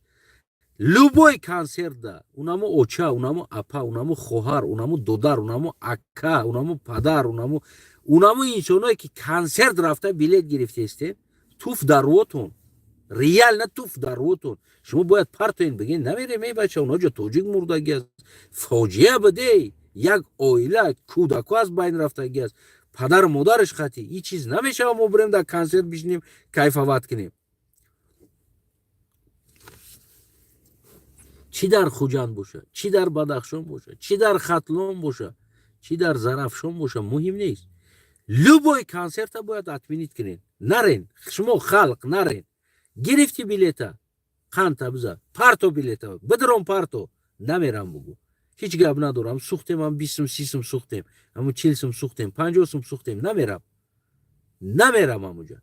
لوبای کنسرت ده اونامو اوچا اونامو اپا اونامو خوهر اونامو دودر اونامو اکا اونامو پدر اونامو انسانایی که کنسرت رفته بلیت گرفته است توف در روتون ریال نه توف در روتون شما باید پرتوین بگین نمیره می بچه اونا جا توجیک مردگی است فاجعه بده یک اویله کودکو از بین رفتگی است پدر مادرش خطی این چیز نمیشه ما بریم در کنسرت بشینیم کیفاوت کنیم چی در خوجند باشه چی در بدخشان باشه چی در ختلان باشه چی در زرافشان باشه مهم نیست لوبای کنسرت باید اتمینیت کنین نرین شما خلق نرین گرفتی بلیتا قنتا بذار پارتو بلیتا بدرم پارتو نمیرم بگو هیچ گپ ندارم سوختم هم 20 30 سوختم اما 40 سوختم 50 سوختم نمیرم همونجا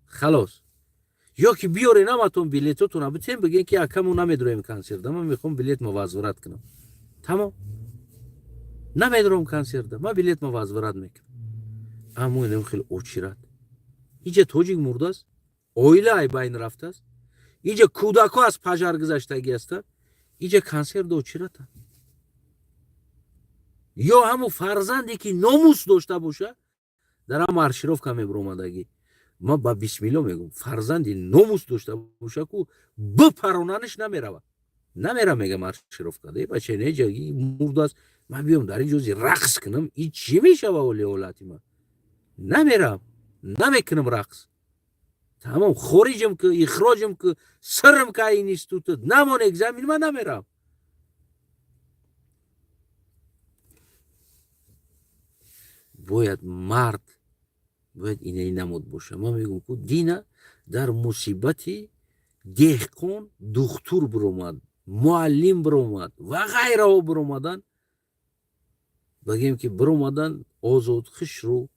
خلاص یا که بیاره نماتون بلیتتون هم بتیم بگین که اکمو نمیدرویم کنسرت من میخوام بلیت موازورت کنم تمام نمیدروم کنسرت من بلیت موازورت میکنم اما اینم خیلی اوچیرت اینجا توجیک مرده است اویله ای بین رفته است اینجا کودکو از پجر گذشتگی است اینجا کنسرت اوچیرت است یا همو فرزندی که ناموس داشته باشه در هم ارشیروف کمی برومدگی ما با بسم الله میگم فرزندی ناموس داشته باشه که بپروننش نمیره میگم ارشیروف کده بچه نه جایی مرده است من بیام در این جوزی رقص کنم این چی میشه با اولی اولاتی من نمیرم نمیکنم رقص تمام خارجم که اخراجم که سرم که این نیست نمان اگزامین من نمیرم باید مرد باید اینه نمود باشه ما میگم که دینه در مصیبتی دهقان دکتر برومد معلم برومد و غیره برومدن بگیم که برومدن آزاد خش رو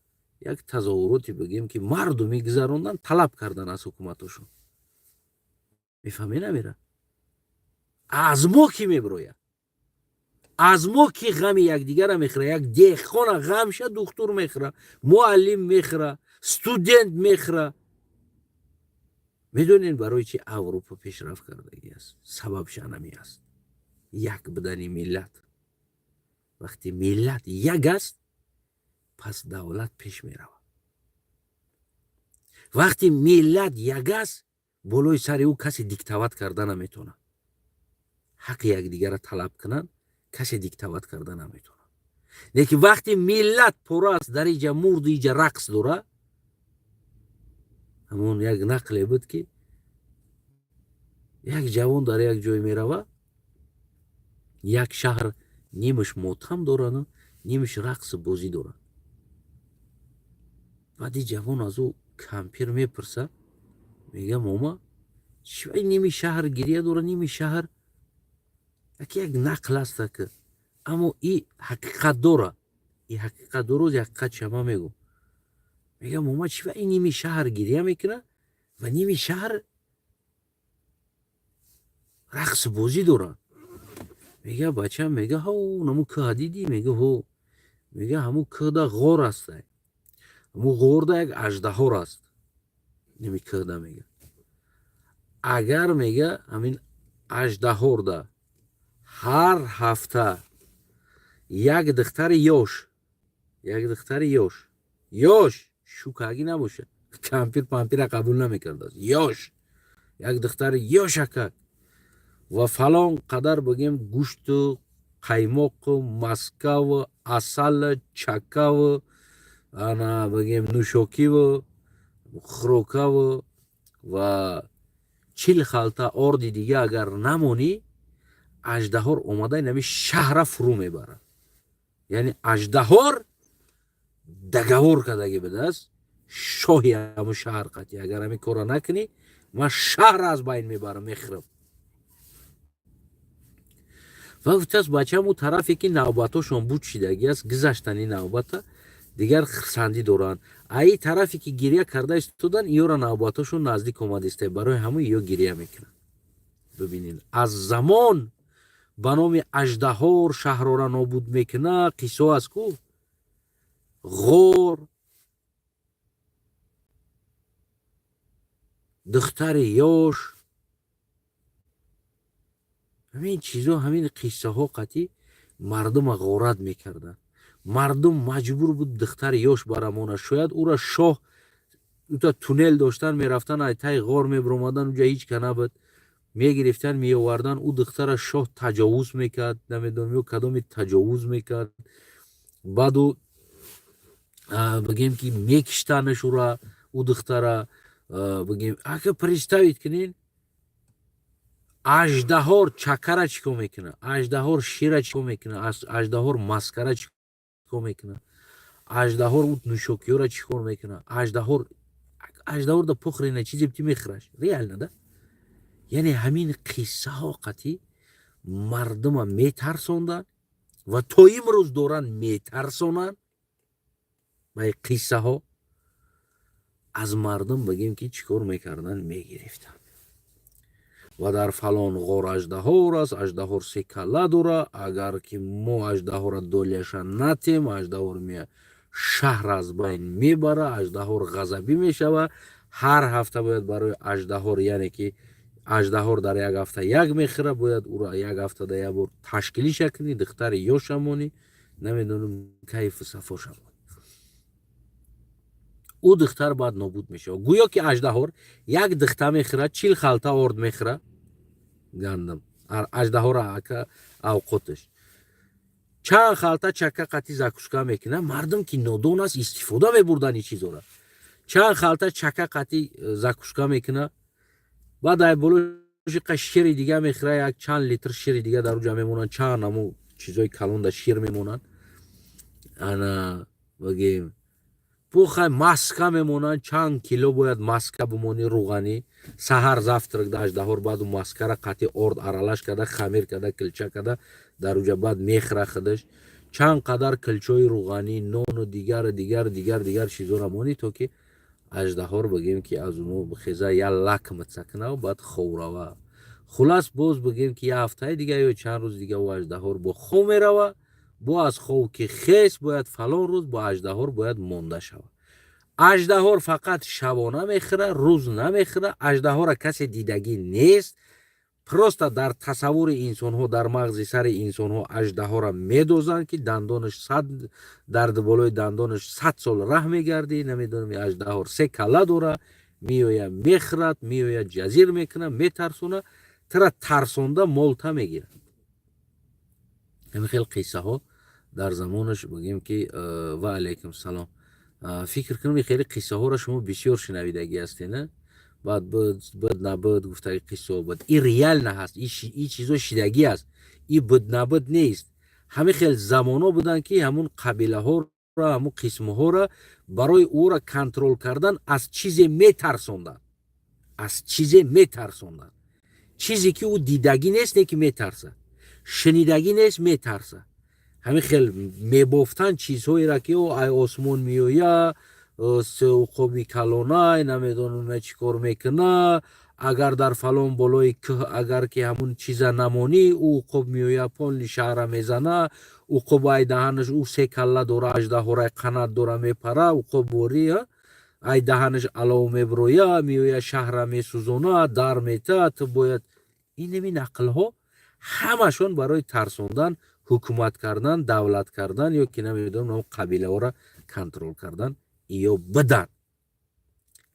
یک تظاهراتی بگیم که مردمی گذراندن طلب کردن از حکومتشون. میفهمی نمیره؟ از ما کی میبروید؟ از ما کی غم یکدیگر میخوره؟ یک دهقان غم شه دکتر میخوره، معلم میخوره، استودنت میخوره. میدونین برای چی اروپا پیشرفت کردگی است؟ سببش همین است. یک بدنی ملت. وقتی ملت یک است پس دولت پیش میره. وقتی ملت یک است بالای سر او کسی دیکتات کردن نمیتونه. حق یکدیگر را طلب کنن کسی دیکتات کردن نمیتونه. لیکن وقتی ملت پر است در اینجا مرد اینجا رقص داره، همون یک نقلی بود که یک جوان در یک جای میروه، یک شهر نیمش موتم دارن نیمش رقص بازی دارن. بعدی جوان از او کمپیر میپرسه، میگه ماما چرا نیمی شهر گریه داره نیمی شهر؟ یک نقل است که اما این حقیقت داره. این حقیقت داره. یک حقیقت شما میگو. میگه ماما چرا این نیمی شهر گریه میکنه و نیمی شهر رقص بازی دارن؟ میگه بچه میگه ها نمو که دیدی؟ میگه هو. میگه همون که دا غور است. همون غور دا یک اژدها است. نمی که دا میگه اگر میگه همین اژدها دا هر هفته یک دختر یاش شوکاگی نباشه، کمپیر پمپیر قبول نمیکرد، یاش یک دختر یاش اکد و فلان قدر بگیم گوشت و قیماق و مسکه و اصل چکه و انا بگیم نوشاکی و خروکه و چیل خلطه آردی دیگه اگر نمونی اژدهار اومده نمی شهر فرو میبره. یعنی اژدهار دگوار کدگی بده است شاهی همون شهر قطعی اگر همی کارا نکنی من شهر از بین میبرم میخرم. و وقتی بچه همون طرفی که نوبتاشون بود شدگی است گذشتنی نوبت دیگر خرسندی دارن. ای طرفی که گریه کرده استودن ایو را نوبتاشون نزدیک اومده است برای همون ایو گریه میکنن. ببینین از زمان به نام اژدهار شهر را نابود میکنه قصه است کو غور دختر یاش همین چیزا همین قصه ها قطعی مردم غارت میکردن. مردم مجبور بود دختر یاش برامونه. شاید او را شاه تا تونل داشتن میرفتن ای تای غار میبرمادن اونجا هیچ که نبود میگرفتن میآوردن او دختر شاه تجاوز میکرد نمیدونم کدام تجاوز میکرد. بعد او بگیم که میکشتنش او را او دختر بگیم اگه پریستوید کنین اژدهار چکر چیکار میکنه، اژدهار شیر چیکار میکنه، اژدهار مسکره چیکار میکنه، اژدهار او نوشاکی را چیکار میکنه، اژدهار در پخرینه چیزی بتی میخرش ریال نده. یعنی همین قصه ها قطعی مردم میترسوندن و تا امروز دوران میترسونن. و این قصه ها از مردم بگیم که چیکار میکردن میگرفتن. و در فلان غار اژدهار است اژدهار سه کله داره اگر که ما اژدهار را دولیشان نتیم اژدهار می شهر از بین میبره. اژدهار غضبی میشوه. هر هفته باید برای اژدهار یعنی که اژدهار در یک هفته یک میخوره باید او را یک هفته در یک بار تشکیلی شکنی دختر یا شمانی نمیدونم کیف صفا شمانی او دختر بعد نابود میشه. گویا که اژدهار یک دختر میخوره 40 خلطه آرد میخوره گندم اژدهار اوقاتش چند خلطه چکه قطعی زکوشکا میکنه. مردم که نادان است استفاده میبردن این چیزا را. چند خلطه چکه قطعی زکوشکا میکنه. بعد ای بلوش شیر دیگه میخوره یک چند لیتر شیر دیگه در اونجا میمونن چند همون چیزای کلون در شیر میمونن انا بگیم بخوای مسکه میمونن چند کیلو باید مسکه بمونی روغنی سحر زفترک در اژدهار بعد اون مسکه را قطعی آرد ارالش کرده خمیر کرده کلچه کرده در اونجا بعد میخره خودش چند قدر کلچوی روغانی نان و دیگر چیزا را مانی تا که اژدها رو بگیم که از اونو بخیزه یا لک متسکنه و بعد خوروه. خلاص باز بگیم که یه هفته دیگه یا چند روز دیگه و اژدها رو با خو میروه. با از خو که خیس باید فلان روز با اژدها رو باید مونده شوه. اژدها فقط شبانه میخوره، روز نمیخوره. اژدها را کسی دیدگی نیست. پروستا در تصور انسان ها، در مغز سر انسان ها اژدها را میدوزند که دندانش درد بالای دندانش 100 سال ره میگردی. نمیدونم اژدها 3 کله داره، میویا میخرد، میویا جزیر میکنه، میترسونه، ترا ترسونده مالتا میگیره. همین خیلی قصه ها در زمانش بگیم که و علیکم سلام. فکر کنم خیلی قصه ها را شما بسیار شنویدگی هستین نه؟ بعد بد نبود گفته قصه بود. این ریال نه هست، این چیزا شیدگی است. این بد نبود نیست. همه خیلی زمانا بودن که همون قبیله ها را، همون قسم ها را برای او را کنترل کردن از چیزی میترسوندن. از چیزی میترسوندن. چیزی که او دیدگی نیست نه که میترسه، شنیدگی نیست میترسه. همین خیلی میبافتن چیزهایی را که او ای آسمون میویا، خوبی کلونای، نمیدونم چی کار میکنه، اگر در فلان بالای که اگر که همون چیزا نمانی او خوب میویا پون شهر میزنه، او خوب ای دهنش او 3 کله دوره اژدها را قنات دوره میپره، او خوب بوری ای دهنش علاو میبرویا، میویا شهر میسوزونه، در میته. تو باید این نمی نقل ها همشون برای ترسوندن، حکومت کردن، دولت کردن یا که نمیدونم قبیله ها را کنترل کردن یا بدن.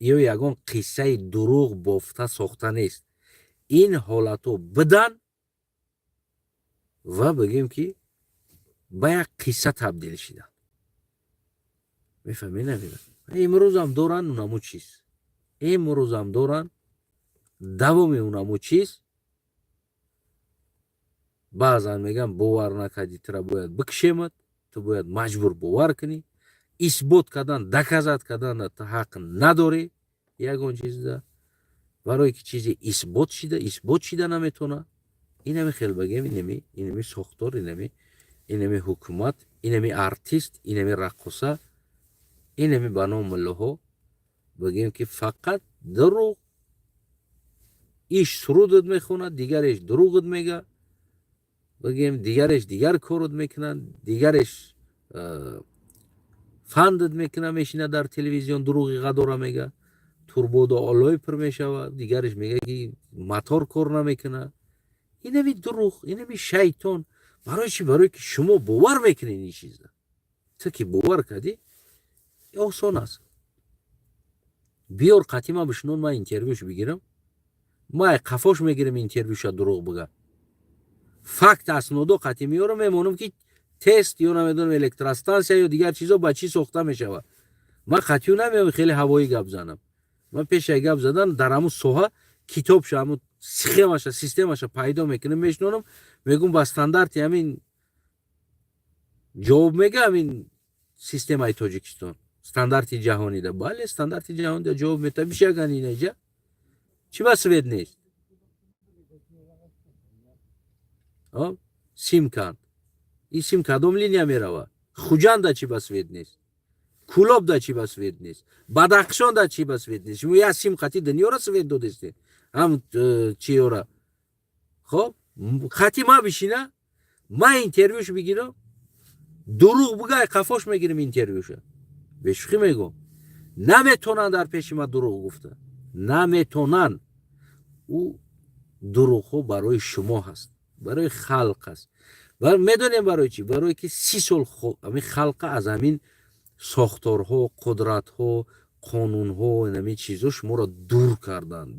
یا یگان قصه دروغ بافته ساخته نیست. این حالتو بدن و بگیم که به یک قصه تبدیل شدن. میفهمی نمیدن؟ امروز هم دارن اونمو چیز، امروز هم دارن دوام اونمو چیز. بعضا میگن باور نکردی ترا باید بکشیمت، تو باید مجبور باور کنی. اثبات کردن، دکازات کردن تو حق نداری. یگان چیز ده برای که چیزی اثبات شده نمیتونه. اینمی خیلی بگیم اینمی ساختار، اینمی حکومت، اینمی ارتیست، اینمی رقصه، اینمی بنام الله بگیم که فقط دروغ. ایش سرودت میخونه، دیگرش دروغت میگه. بگیم دیگرش دیگر کارت میکنن، دیگرش فندت میکنه، میشینه در تلویزیون دروغی قداره میگه، توربودا آلوی پر میشوه، دیگرش میگه که موتور کار نمیکنه. اینمی دروغ، اینمی شیطان. برای چی؟ برای که شما باور میکنین این چیزا. تو که باور کردی آسان است. بیار قطیما بشنون، ما اینترویوش بگیرم، ما قفاش میگیرم اینترویوش دروغ بگه. فکت اسنادو قطعی میارم، میمونم که تست یا نمیدونم الکتراستانسیا یا دیگر چیزا با چی ساخته میشوه. من قطعی نمیام خیلی هوایی گپ زنم. من پیش گپ زدن در همون سوها کتاب شو همون سخمش سیستمش پیدا میکنم، میشنونم، میگم با استاندارد همین جواب میگه. همین سیستم های تاجیکستان استاندارد جهانی ده. بله استاندارد جهانی ده جواب میده. میشه گنی نجا چی بس وید نیست. سیم کارت، این سیم کدوم لینیا میروه؟ خوجان دا چی بس وید نیست، کولاب دا چی بس وید نیست، بدخشان دا چی بس وید نیست. شما یا سیم خطی دنیا را سوید دو دسته هم چی را. خب خطی ما بشینه، ما اینترویوش بگیرم، دروغ بگه قفاش میگیرم اینترویوشه. بشخی میگم نمیتونن در پیش ما دروغ گفته، نمیتونن. او دروغ ها برای شما هست، برای خلق است. و میدونیم برای چی؟ برای که 30 سال همین خلق از همین ساختارها، قدرتها، قانونها و همین چیزا شما را دور کردن.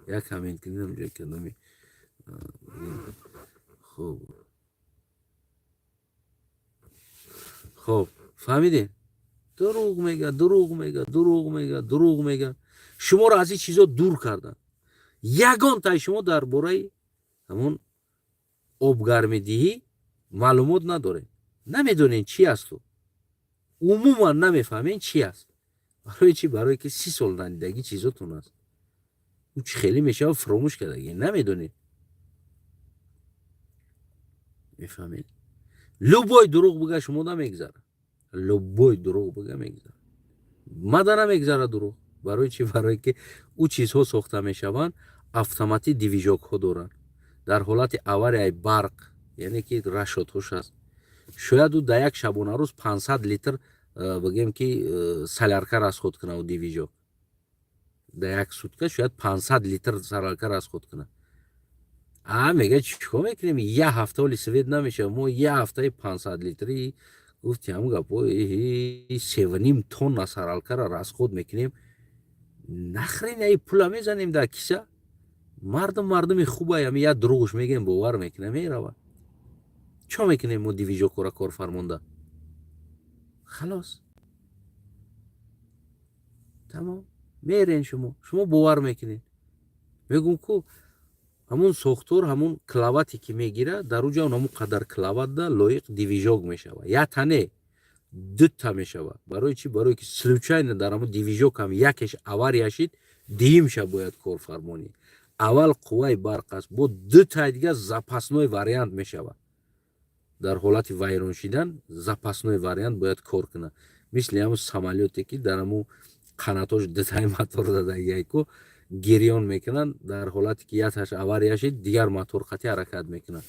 یک همین کنیم کنمی. خب فهمیدین؟ دروغ میگه. شما را از این چیزا دور کردن. یگان تای شما درباره همون آبگرمیدهی معلومات نداره، نمیدونین چی است، عموما نمیفهمین چی است. برای چی؟ برای که 30 سال ندیدگی چیزاتون است. اون خیلی میشه فراموش کردگی، نمیدونین. میفهمید؟ لوبوی دروغ بگه شما دا میگذره. لوبوی دروغ بگه میگذره. مدن میگذره دروغ. برای چی؟ برای که او چیزها ساخته میشوند автомати دیویژوک ها دارن. در حالت اوری برق، یعنی که رشادهاش هست. شاید او در یک شبانه روز 500 لیتر بگیم که سالارکا расход کنه او دیویژوک. در یک سوتکه شاید 500 لیتر سالارکا расход کنه. میگه چیکار میکنیم؟ یه هفته ولی سوید نمیشه. ما یه هفته 500 لیتری گفتیم گپو 7.5 تن سالارکا را расход میکنیم. نخرین ای پولا میزنیم در کیسه. مردم خوبه یا یا دروغش میگیم باور میکنه میروه. چه میکنیم ما دیویژوک را کار فرمانده؟ خلاص تمام میرین شما باور میکنین. میگم کو همون ساختار همون کلاواتی که میگیره در اونجا اونمو قدر کلاوات ده لایق دیویژوک میشوه. یا تنه دو تا میشوه. برای چی؟ برای که случайно در همون دیویژوک هم یکش авария شد دیم شه باید کارفرمانی. اول قوه برق است با دو تا دیگه запасной вариант میشوه. در حالت ویران شدن запасной вариант باید کار کنه. مثل همون самолеتی که در همون قناتاش دو تا موتور داده یکو گریان میکنن. در حالتی که یتش авария شد دیگر موتور قطعی حرکت میکنن.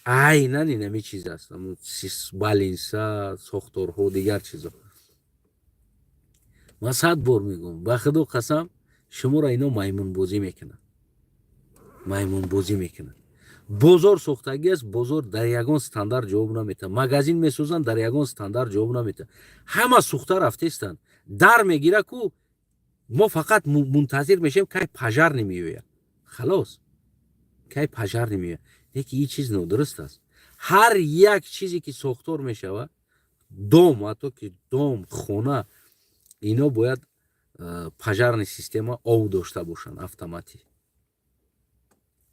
عیناً این همی چیز است. بالینسا ساختارها دیگر چیزا. من 100 بار میگم به خدا قسم شما را اینا میمون بازی میکنن. میمون بازی میکنن. بازار ساختگی است. بازار در یگان استاندارد جواب نمیده. مغازین میسازن در یگان استاندارد جواب نمیده. همه سوخته رفته استن. در میگیره کو ما فقط منتظر میشیم که پجر نمیوید. خلاص که پجر نمیوید. یکی این چیز نادرست است. هر یک چیزی که ساختار میشود دوم حتی که دوم خونه اینا باید پجرنی سیستم او داشته باشن.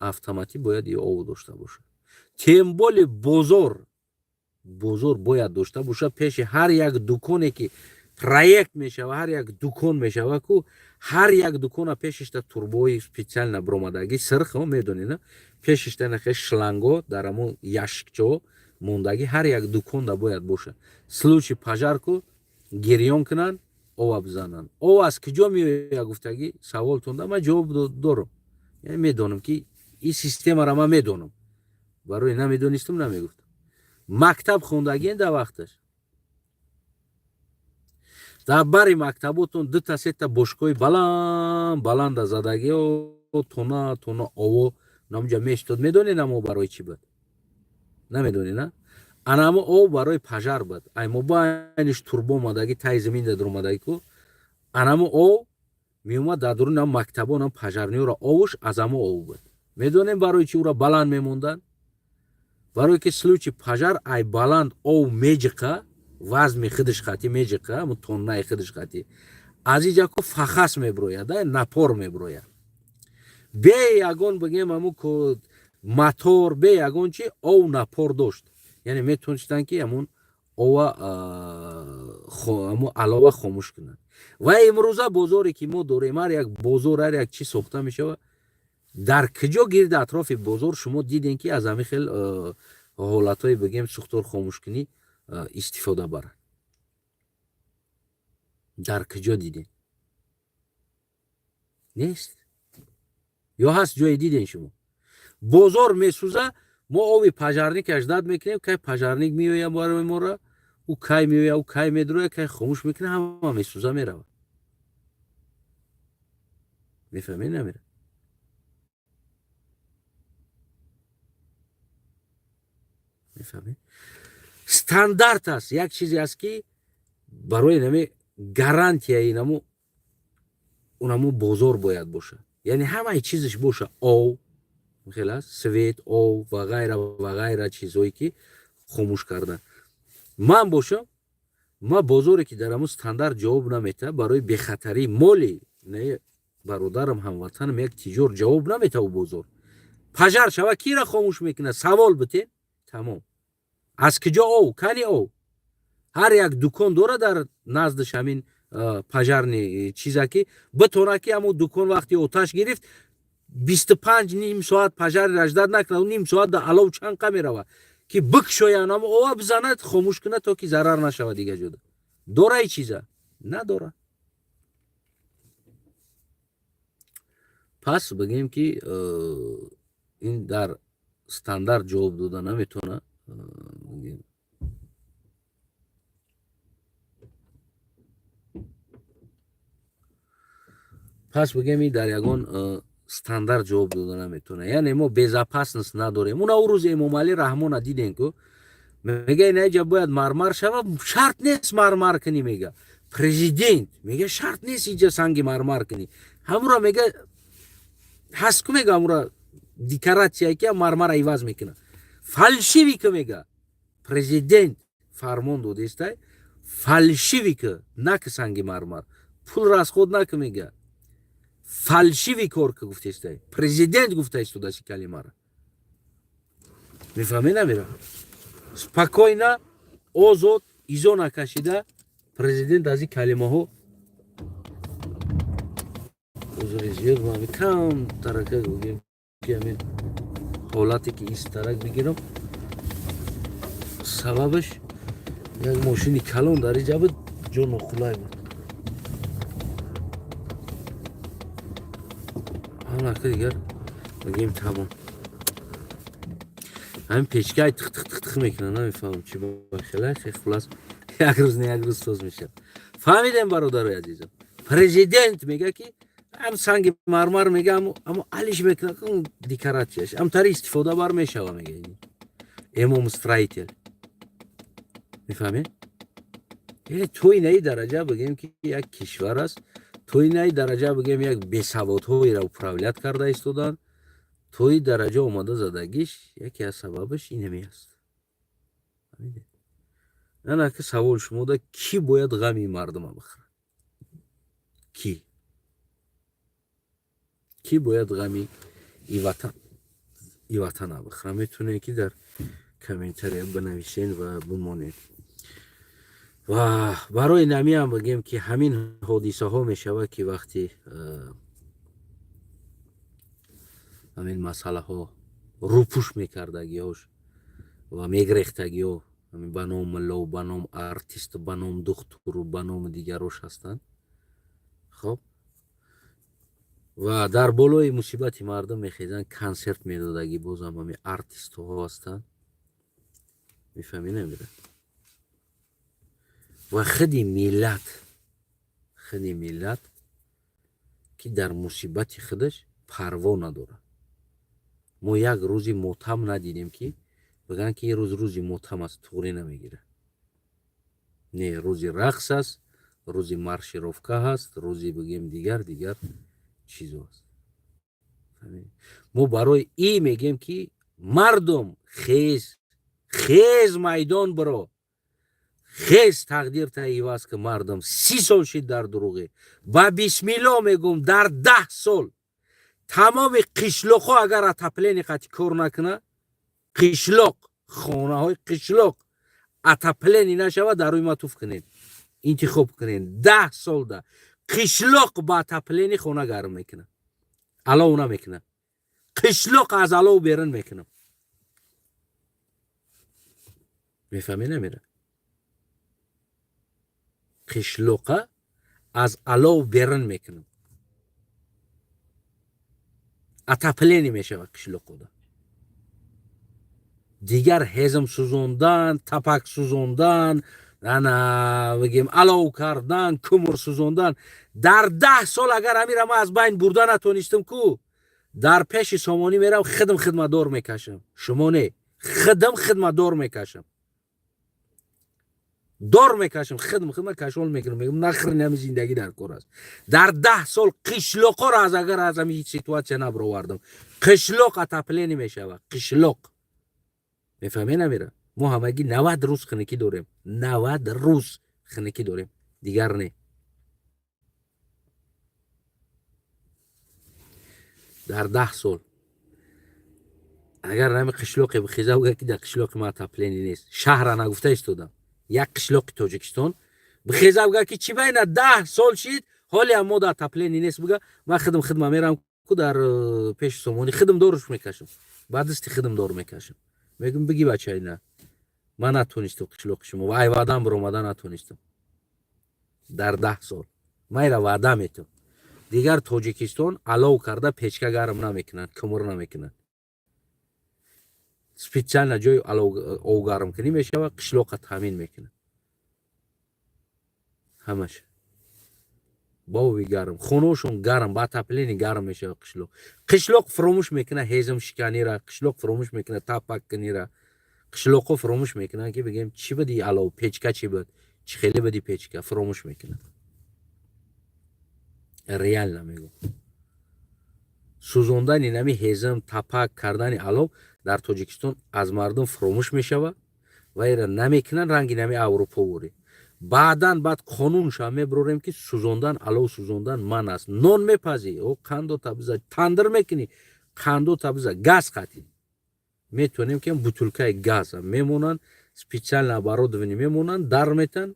автомати باید ی او داشته باشه. تیمبول بازار باید داشته باشه. پیش هر یک دکانی که проект میشوه هر یک دکان میشوه کو هر یک دکان پیشش تا توربوی специально бромадагӣ сирх میدونی نه پیشش تا نخ шланго در همون ящикчо мондагӣ هر یک دکان دا باید باشه. случай пожар ку гирён کنن او بزنن. او از کجا میوید گفتگی سوال تونده من جواب دارم. یعنی میدونم که این سیستم را من میدونم. برای نمیدونستم نمیگفتم. مکتب خوندگی در وقتش در باری مکتباتون دو تا سه تا بشکوی بلند زدگی و تونا آو نامجا میشتود. میدونی نمو برای چی بود؟ نمیدونی نه؟ انامو آو برای پجر بود. ایمو با اینش توربو مادگی تای زمین در اومدگی کو انامو آو میومد در درون نام مکتبا نام پجرنیو را آوش از امو آو بود. میدونیم برای چی او را بلند میموندن؟ برای که случай پجر ای بلند آو میجقه وزن خودش خاطی میجقه همون تونه خودش خاطی از اینجا که فخص میبروید نپار میبروید. به یگان بگیم همون که موتور به یگان چی او نپار داشت. یعنی میتونستن که همون او همون علاوه خاموش کنن. و امروزه بازاری که ما داریم هر یک بازار هر یک چی ساخته میشه در کجا گرد اطراف بازار شما دیدین که از همین خیلی حالتهای بگیم سوختار خاموش کنی استفاده برن. در کجا دیدین؟ نیست. یا هست جای دیدین شما؟ بازار میسوزه ما آوی پجرنیک اجداد میکنیم که پجرنیک میوید برای ما را او کای میوید او کای میدروه که خاموش میکنه همه میسوزه میروه. میفهمین نمیره؟ میفهمین؟ استاندارد است. یک چیزی است که برای نمی گارانتی اینمو اونمو بازار باید باشه. یعنی همه چیزش باشه. او خلاص سویت او و غیره چیزایی که خاموش کردن. من باشم ما بازاری که در همون استاندارد جواب نمیده برای بخطری مالی نه برادرم هموطنم یک تجار جواب نمیده. او بازار پجر شوه کی را خاموش میکنه؟ سوال بتین تمام. از کجا او کنی او هر یک دکان داره در نزدش همین پجرنی چیزا که بتونه که همون دکان وقتی آتش گرفت 25 نیم ساعت پجر اجداد نکنه و نیم ساعت در علاو چنقه میروه. که بکشوین اما او بزند خاموش کنه تا که ضرر نشود دیگه جدا. داره ای چیزه؟ نداره. پس بگیم که این در استاندارد جواب دادن نمیتونه. پس بگیم این در یگان استاندارد جواب دادن نمیتونه. یعنی ما безопасность نداریم. اون روز امام علی رحمه دیدین که میگه نه جا باید مرمر شود، شرط نیست مرمر کنی. میگه پرزیدنت میگه شرط نیست اینجا سنگ مرمر کنی. همورا میگه هست که میگه همورا دیکاراتسیا که مرمر عوض میکنه. فالشیوی که میگه پرزیدنت فرمان داده است فالشیوی که نه که سنگ مرمر پول را از خود نکه میگه فالشیوی کار که گفته است. پرزیدنت گفته است داشتی کلمه را. میفهمی نمیره؟ спокойно озод изо накашида президент аз ин калимаҳо ҳузури зиёд ма кам тарака гӯем ки ҳамин ҳолате ки истарак бигирам сабабаш як мошини калон дар инҷа буд ҷо нохулай буд. ҳамака дигар бигем тамом. همین پیچکای تخ تخ تخ تخ میکنه. نمیفهمم چی باشه. خلاص یک روز نه یک روز سوز میشه. فهمیدم برادرای عزیزم. پرزیدنت میگه که هم سنگ مرمر میگه اما علیش میکنه که اون دیکاراتیش هم تری استفاده بر میشه میگه. امام استرایتل. میفهمید؟ یعنی توی نه درجه بگیم که یک کشور است. توی نه درجه بگیم یک بی‌سوادهایی را اپراولیت کرده ایستادن. توی درجه اومده زدگیش یکی از سببش اینمی است. نه که سوال شما ده کی باید غمی مردم بخوره؟ کی باید غمی ای وطن بخوره؟ میتونه که در کامنتری بنویسین و بمانید. و برای نمی هم بگیم که همین حادثه ها میشوه که وقتی همین مسئله ها روپوش میکردگی هاش و میگریختگی ها همین بنام ملا و بنام ارتیست و بنام دختور و بنام دیگروش هستند. خب و در بالای مصیبت مردم میخیزن کنسرت میدادگی باز هم همین ارتیست ها هستند. میفهمی نمیره؟ و خودی میلت که در مصیبت خودش پروا نداره. ما یک روزی ماتم ندیدیم که بگن که یه روزی ماتم است. طوری نمیگیره. نه روزی رقص است، روزی مارشیروفکا هست، روزی بگیم دیگر چیزو هست. ما برای این میگیم که مردم خیز میدان برو، خیز تقدیر تاییواز که مردم 30 سال شد در دروغه. با بسم الله میگم در 10 سال تمام قشلاق ها اگر اتپلین قطعی کار نکنه، قشلاق خانه های قشلاق اتپلینی نشود در روی مطوف کنین، انتخاب کنین. 10 سال ده قشلاق با اتپلینی خانه گرم میکنه، علاو نمیکنه. قشلاق از علاو بیرون میکنه. میفهمی نمیره؟ قشلاق از علاو بیرون میکنه. اتپلینی میشه قشلاق ده. دیگر هزم سوزوندن، تپک سوزوندن، بگیم علاو کردن، کمر سوزوندن. در 10 سال اگر امیرم از بین بردن نتونستم کو در پیش سامانی میرم خدمتدار میکشم. شما نه، خدمتدار میکشم. دار میکشم، خدمت کشول میکنم. میگم نخر نمی زندگی در کار است. در 10 سال قشلاق را اگر از همین سیتواسیون نبروردم. قشلاق اتپلینی میشه. قشلاق. میفهمی نمیره؟ ما همگی 90 روز خنکی داریم. 90 روز خنکی داریم. دیگر نه. در 10 سال اگر نمی قشلاقی بخیزه بگه که در قشلاق ما اتپلینی نیست. شهر نگفته استودم. یک قشلاق تاجیکستان بخیزه بگه که چی بین 10 سال شید حالی هم ما در اتپلینی نیست. بگه من خدم میرم که در پیش سامانی خدم دارش میکشم. بعد استی خدم دار میکشم. میگم بگی بچه نه من نتونستم قشلوق شما و ایوادم برومدن نتونستم در 10 سال من را وعده میتونم دیگر تاجیکستان علاو کرده پیچکه گرم نمیکنن کمر نمیکنن специально جای علاو گرم کنی میشه و قشلوق تامین میکنن همش باوی گرم خونوشون گرم با تپلینی گرم میشه قشلوق فراموش میکنه هیزم شکنی را قشلوق فراموش میکنه تاپک کنی را قشلوقو فراموش میکنن که بگیم چی بدی علاو پیچکه چی بود چی خیلی بدی پیچکه فراموش میکنن ریال نمیگم سوزوندن اینمی هیزم تاپک کردن علاو در تاجیکستان از مردم فراموش میشوه و ایره نمیکنن رنگی نمی اروپا وری بعد قانون شا میبروریم که سوزوندن علاو سوزوندن من است نون میپزی او قندو تبزه تندر میکنی قندو تبزه گاز خطی میتونیم که بطولکای گاز میمونن سپیچال نبارودونی میمونن در میتن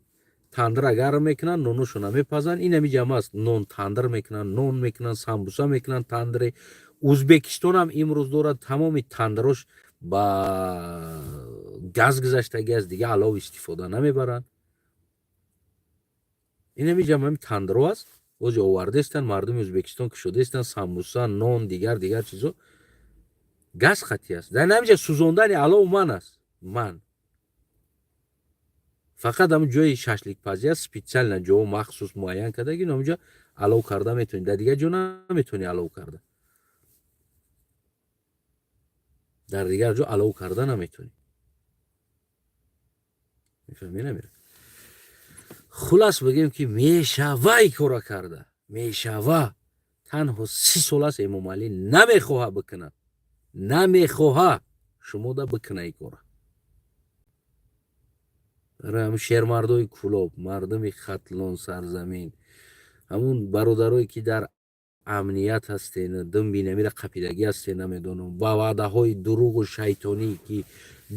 تندر گرم میکنن نونوشون میپزن این همی جمع است نون تندر میکنن نون میکنن سامبوسا میکنن تندر ازبکستان هم امروز دارد تمامی تندروش با گاز گذشتگی از دیگه علاوه استفاده نمیبرن این همی جمع همی تندرو است اوج آورده استن مردم ازبکستان که شده استن سامبوسا نون دیگر چیزو گاز خطی است در نمیجه سوزوندن علاوه من است من فقط هم جای ششلیک پزی است سپیچال نه جو مخصوص معین کرده که نمیجه علاوه کرده میتونی در دیگه جو نمیتونی علاوه کرده در دیگر جو علاوه کرده نمیتونی میفهمی نمیره خلاص بگیم که میشوه ای کارا کرده میشوه تنها 30 سال است امام علی نمیخواه بکنه نمیخواه شما دا بکنه ای کارا هم شیر مردای کلوب مردم خطلون سرزمین همون برادرایی که در امنیت هستین دم بینمی را قپیدگی هستین نمیدونم با وعده های دروغ و شیطانی که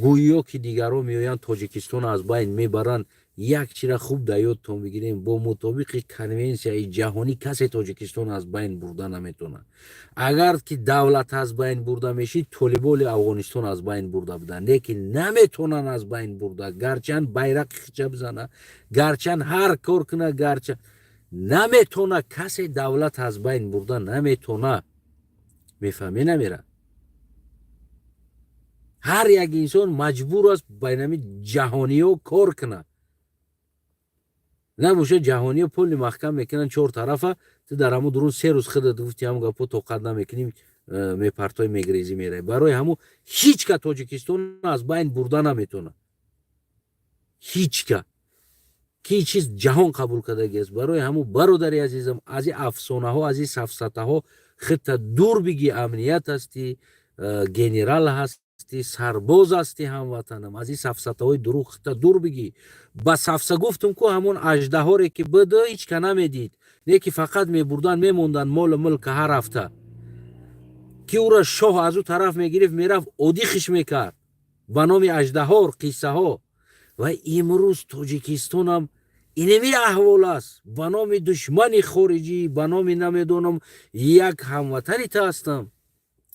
گویا که دیگران میویان تاجیکستان از بین میبرن یک چیز خوب در یادتون بگیریم با مطابق کنونسیون جهانی کسی تاجیکستان از بین برده نمیتونه اگر که دولت از بین برده میشی طالبان افغانستان از بین برده بودن لیکن نمیتونن از بین برده گرچند بیرق خچه بزنه گرچند هر کار کنه گرچند نمیتونه کسی دولت از بین برده نمیتونه میفهمی نمیره هر یک انسان مجبور است بینمی جهانی ها کار کنه نباشه جهانی ها پل محکم میکنن 4 طرفه تو در همون درون 3 روز خودت گفتی همون گپو توقت نمیکنیم میپرتای میگریزی میره برای همون هیچ که تاجیکستان از بین برده نمیتونه هیچ که چیز جهان قبول کرده است برای همون برادری عزیزم از این افسانه ها از این سفسطه ها خط دور بگی امنیت هستی گنرال هستی سرباز هستی هموطنم از این سفسطه های دروغ خط دور بگی با سفسه گفتم که همون اژده هایی که بده هیچ که نمیدید نه که فقط میبردن میموندن مال ملک هر هفته که او را شاه از او طرف میگرفت میرفت اودیخش میکرد به نام اژده ها قصه ها و امروز تاجیکستان هم اینمی احوال است به نام دشمن خارجی به نام نمیدونم یک هموطنی تا هستم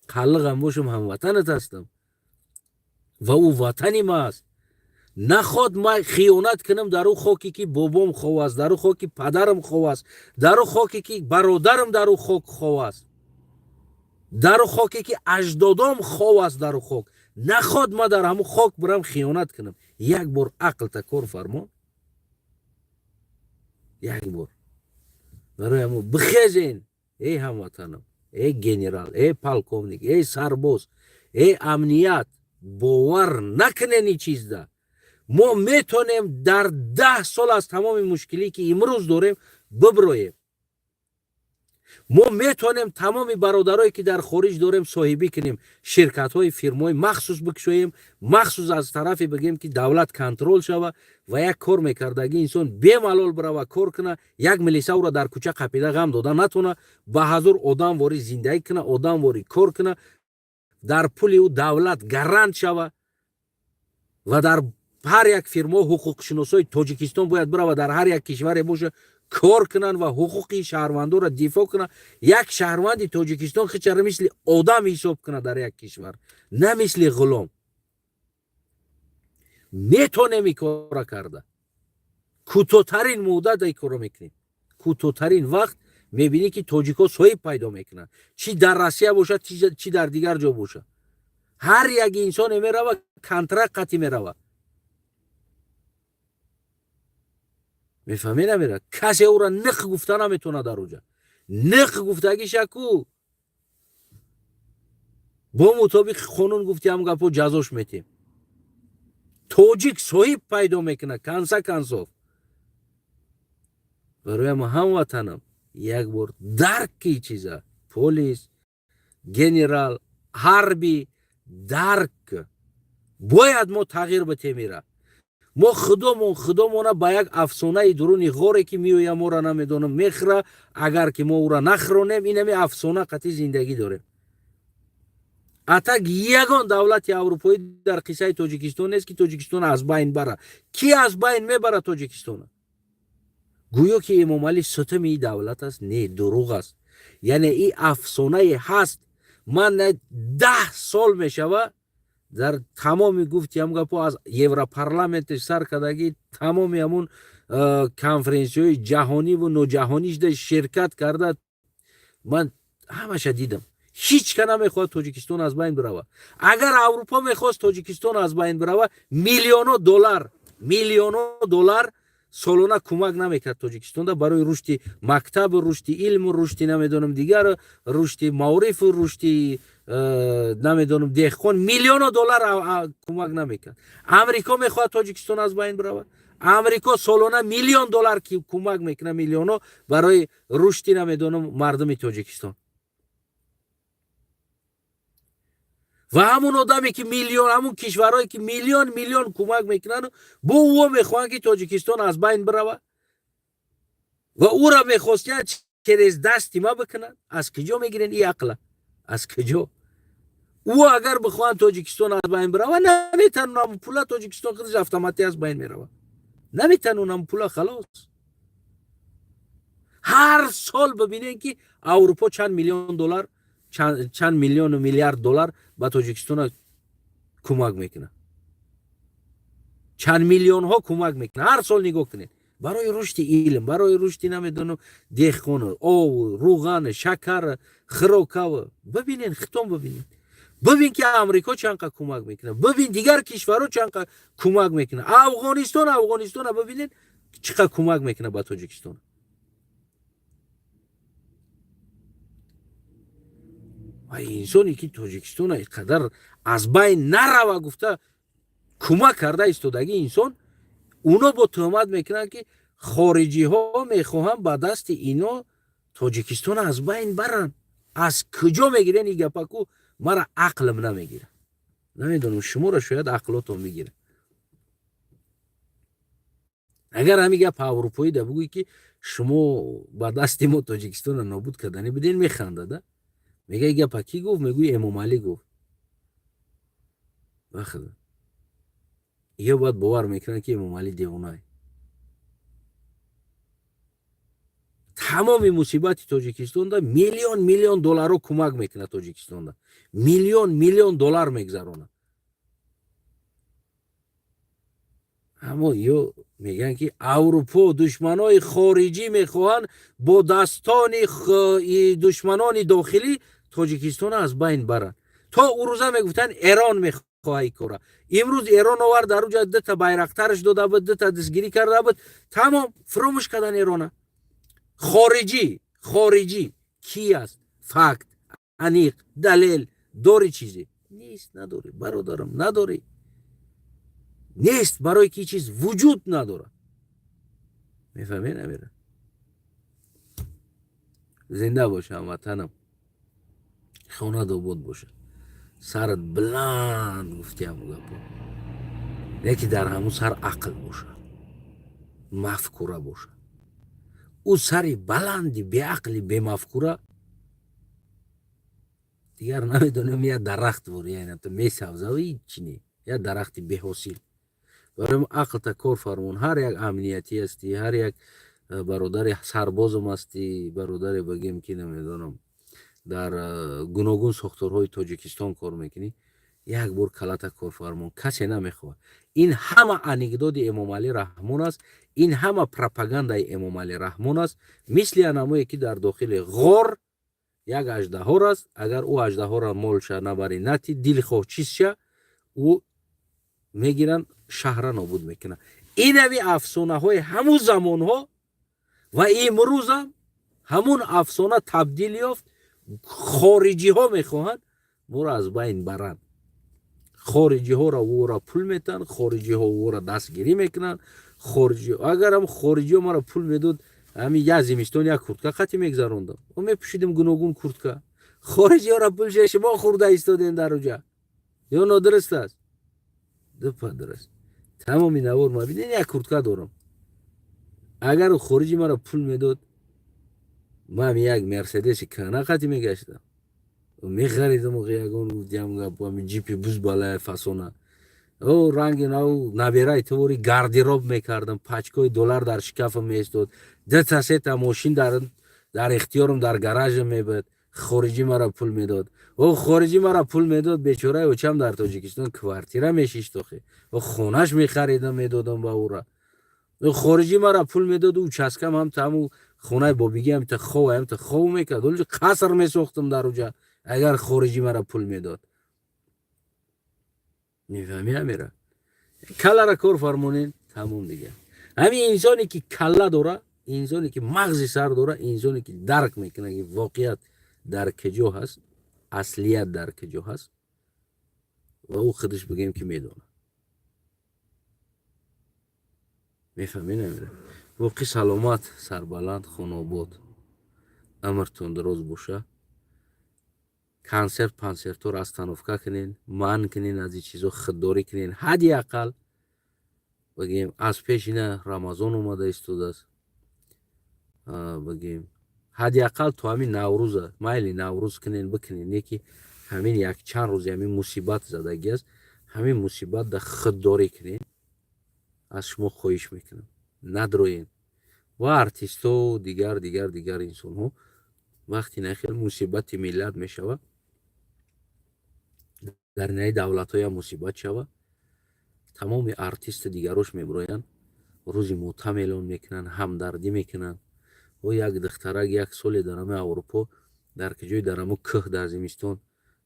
خلقم باشم هموطنت هستم و او وطنی ما است نخواد ما خیانت کنم در او خاکی که بابام خواه است در او خاکی پدرم خواه است در او خاکی که برادرم در او خاک خواه است در او خاکی که اجدادام خواه است در او خاک نخواد ما در همون خاک برم خیانت کنم یک بار عقل تکار فرمان یک بار برای همون بخیزین ای هموطنم ای گنرال ای پالکوونیک ای سرباز ای امنیت باور نکنین این چیز ده ما میتونیم در 10 سال از تمام مشکلی که امروز داریم ببرویم ما میتونیم تمام برادرایی که در خارج داریم صاحبی کنیم شرکت های فرمای مخصوص بکشویم مخصوص از طرفی بگیم که دولت کنترل شوه و یک کار میکردگی انسان بی ملال بره و کار کنه یک ملیسه او را در کوچه قپیده غم داده نتونه به حضور آدم واری زندگی کنه آدم واری کار کنه در پول او دولت گرانت شوه و در هر یک فرما حقوق شناسای تاجیکستان باید بره و در هر یک کشور باشه کار کنن و حقوقی شهروندان را دفاع کنن یک شهروند تاجیکستان خچره مثل آدم حساب کنه در یک کشور نه مثل غلام метонем ин кора карда. Кӯтоҳтарин муддат ин кора мекунем. Кӯтоҳтарин вақт мебинӣ ки тоҷикҳо соҳиб пайдо мекунанд. Чӣ дар Россия бошад, чӣ дар дигар ҷо бошад. ҳар як инсоне мерава контракт қатӣ мерава. мефаҳмед намера? Касе ӯро ниқ гуфта наметавонад дар оҷа. ниқ гуфтагиша ку бо мутобиқи қонун гуфти ҳам гапҳо ҷазош метем. тоҷик соҳиб пайдо мекунад канса кансов. барои ма ҳамватанам як бор дарк ки чиза полис, генерал, ҳарби дарк бояд мо тағйир битемира. мо худомона ба як афсонаи дуруни ғоре ки меоя моро намедонам мехӯра. агар ки мо ӯро нахӯронем инами афсона қатӣ зиндагӣ дорем. атак ягон давлати аврупоӣ дар қиссаи тоҷикистон нест ки тоҷикистон аз байн бара. ки аз байн мебара тоҷикистона? гӯё ки эмомалӣ сутами ин давлат аст. не, дурӯғ аст. яъне ин афсонае ҳаст. ман 10 сол мешава дар тамоми гуфти ҳам гапо аз Европарламентеш сар кардагӣ тамоми ҳамун конференсияҳои ҷаҳониву ноҷаҳонӣ шуда ширкат карда ман ҳамаша дидам. ҳеҷ ка намехоҳад тоҷикистон аз байн бирава. агар аврупо мехост тоҷикистон аз байн бирава, миллионо доллар солона кӯмак намекард тоҷикистонда барои рушди мактабу рушди илму рушди намедонам дигар рушди маорифу рушди намедонам деҳқон миллионо доллар кӯмак намекард. амрико мехоҳад тоҷикистон аз байн бирава. амрико солона миллион доллар кӯмак мекунад миллионо барои рушди намедонам мардуми тоҷикистон. ва ҳамун одаме ки миллион, ҳамун кишварҳое ки миллион кӯмак мекунанд бо ӯ мехоҳанд ки тоҷикистон аз байн бирава ва ӯро мехостиянд через дасти ма бикунанд. аз куҷо мегирен ин ақла? аз куҷо? ӯ агар бихоҳанд тоҷикистон аз байн бирава, наметавонанд пула тоҷикистон худаш автоматӣ аз байн мерава. наметавонанд пула халос. ҳар сол бибинем ки аврупо чанд миллион доллар, чанд миллиону миллиард доллар ба тоҷикистон кӯмак мекунад. чанд миллионҳо кӯмак мекунад. ҳар сол нигоҳ кунед. барои рушди илм, барои рушди намедонам деҳқон, ов, руған, шакар, хирокав. бибинед, хитон бибинед. бибин ки амрико чанд қа кӯмак мекунад. бибин дигар кишварҳо чанд қа кӯмак мекунад. афғонистон бибинед чӣ қа кӯмак мекунад ба тоҷикистон. инсоне ки тоҷикистон ин қадар аз байн нарава гуфта кӯмак карда истодагӣ инсон, уно бо тӯҳмат мекунанд ки хориҷиҳо мехоҳанд ба дасти ино тоҷикистон аз байн баранд. аз куҷо мегирен ин гапаку? мара ақлим намегира. намедонам шуморо шояд ақлотон мегира. агар ҳамин гап аврупоӣ да бигӯй ки шумо ба дасти мо тоҷикистонро нобуд карданӣ биден, механдада. мега ин гапа ки гуфт? мегӯи эмомалӣ гуфт. вахт ё бояд бовар мекунад ки эмомалӣ девонае. тамоми мусибати тоҷикистонда миллион долларҳо кӯмак мекунад тоҷикистонда. миллион доллар мегзаронад. аммо ё мегӯянд ки аврупо душманои хориҷӣ мехоҳанд бо дастони душманони дохилӣ тоҷикистон аз байн баранд. то ӯ рӯза мегуфтанд эрон мехоҳад ин кора. имрӯз эрон овард дар уҷа дута байрақтараш дода буд, дута дастгирӣ карда буд. тамом фуромӯш кардан эрона. хориҷӣ ки аст? факт, аниқ, далел дори чизе? нест, надори бародарам, надори. нест, барои ки чиз вуҷуд надорад. мефаҳмед намера? зинда бошам ватанам. хонад обод бошад. сарат биланд гуфти ҳамун гапо. не ки дар ҳамун сар ақл бошад, мафкура бошад. ӯ сари баланди беақли бемафкура дигар намедонем я дарахт буд, яъне то месавзави чӣ не, я дарахти беҳосил. барои ақлта кор фармон. ҳар як амниятӣ ҳастӣ, ҳар як бародари сарбозам ҳастӣ, бародаре багем ки намедонам дар гуногун сохторҳои тоҷикистон кор мекунӣ. یک بار کلات کارفرمون کسی نمیخواد. این همه انکدوت امام علی رحمون است، این همه پروپاگاندای امام علی رحمون است. مثل انمایی که در داخل غار یک اژدها است، اگر او اژدها را مالش نبری نتی دل خو چیز شه او میگیرن شهر را نابود میکنن. این همی افسانه های همون زمان ها و امروز هم همون افسانه تبدیل یافت. خارجی ها میخواهند ما را از بین برند. خارجی ها را او را پول میتن، خارجی ها او را دستگیری میکنن. خارجی اگر هم خارجی ها ما را پول میداد همین یک زمستان یک کورتکا خطی میگذروندم و میپوشیدیم گوناگون کورتکا. خارجی ها را پول شما خورده ایستادین در اونجا یا نادرست است؟ دو درست. تمامی نوار ما ببینید یک کورتکا دارم. اگر خارجی ما را پول میداد من یک مرسدس کانا خطی میگشتم و میخریدم و یگان بودیم با جیپی بوز بالای فاسونا او رنگ نو نبیرای توری گاردیروب میکردم. پچکای دلار در شکافم میستاد. ده سه تا ماشین در اختیارم در گاراژ میبود. خارجی مرا پول میداد. او خارجی مرا پول میداد بیچاره اوچم در تاجیکستان کوارتیره میشیشتخه و خونش میخریدم میدادم با او را. او خارجی مرا پول میداد و چسکم هم تمو خونه بابیگی هم تا خو میکرد. اونجا قصر میساختم در اونجا اگر خارجی مرا پول میداد. میفهمی امیره؟ کلا را کار فرمونین تموم دیگه. همین انسانی که کلا داره، انسانی که مغز سر داره، انسانی که درک میکنه که واقعیت در کجا هست، اصلیت در کجا هست و او خودش بگیم که میدونه. میفهمی نمیره؟ واقعی سلامت، سربلند، خانوباد، عمرتون دراز باشه. کنسرت پانسرت رو استانوفکا کنین، من کنین، از این چیزا خودداری کنین. حدی اقل بگیم از پیش اینه رمضان اومده استوده است. بگیم حدی اقل تو همین نوروزه مایلی نوروز کنین بکنین. یکی همین یک چند روز همین مصیبت زدگی است. همین مصیبت در خودداری کنین. از شما خواهش میکنم ندروین. و ارتیست ها و دیگر انسان ها وقتی نخیل مصیبت ملت میشوه در نهی دولت های مصیبت شوه تمام ارتیست دیگروش میبروین روزی موتم اعلان میکنن، همدردی میکنن. و یک دخترک یک سال در همه اروپا در کجای در همه که در زمستان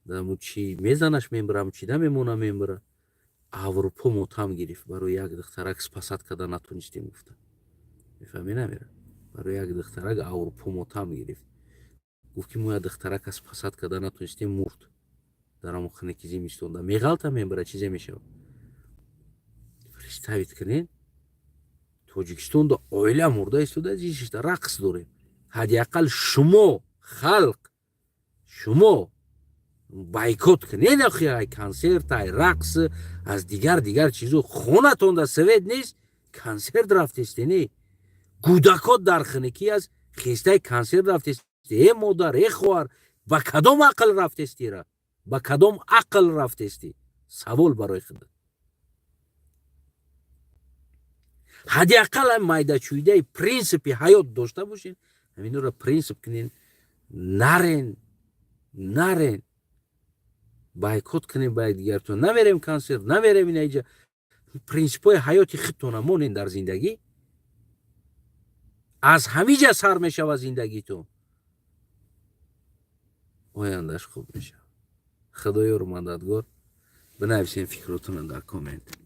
در همه چی میزنش میبرم چیده میمونه میبره. اروپا موتم گرفت برای یک دخترک سپاست کده نتونستیم گفته. میفهمی نمیره؟ برای یک دخترک اروپا موتم گرفت گفت که ما یک دخترک سپاست کده نتونستیم مرد در همه خانه که زمستان در میغلطه میبره چیزی میشه. فرستاوید کنین توجیکستان دا اویله مرده استوده زیشش دا رقص داره. حدی اقل شما خلق شما بایکوت کنین اخی های کنسرت های رقص از دیگر چیزو خونه تون دا سوید نیست. کنسرت رفتستی نی گودکات در خنکی از خیسته کنسرت رفتستی. ای مادر ای خوار با کدام عقل رفتستی را با کدام عقل رفتستی سوال برای خودت. حدی اقل هم مایده چویده پرینسپی حیات داشته باشین. همین رو پرینسپ کنین نرین بایکوت کنین باید دیگرتون نمیریم کنسرت نمیریم این ایجا. پرینسپ های حیاتی خودتون مونین در زندگی از همیجا سر میشه و زندگیتون آیندهش خوب میشه. خدای رو مددگار. بنویسین فکراتون در کامنت.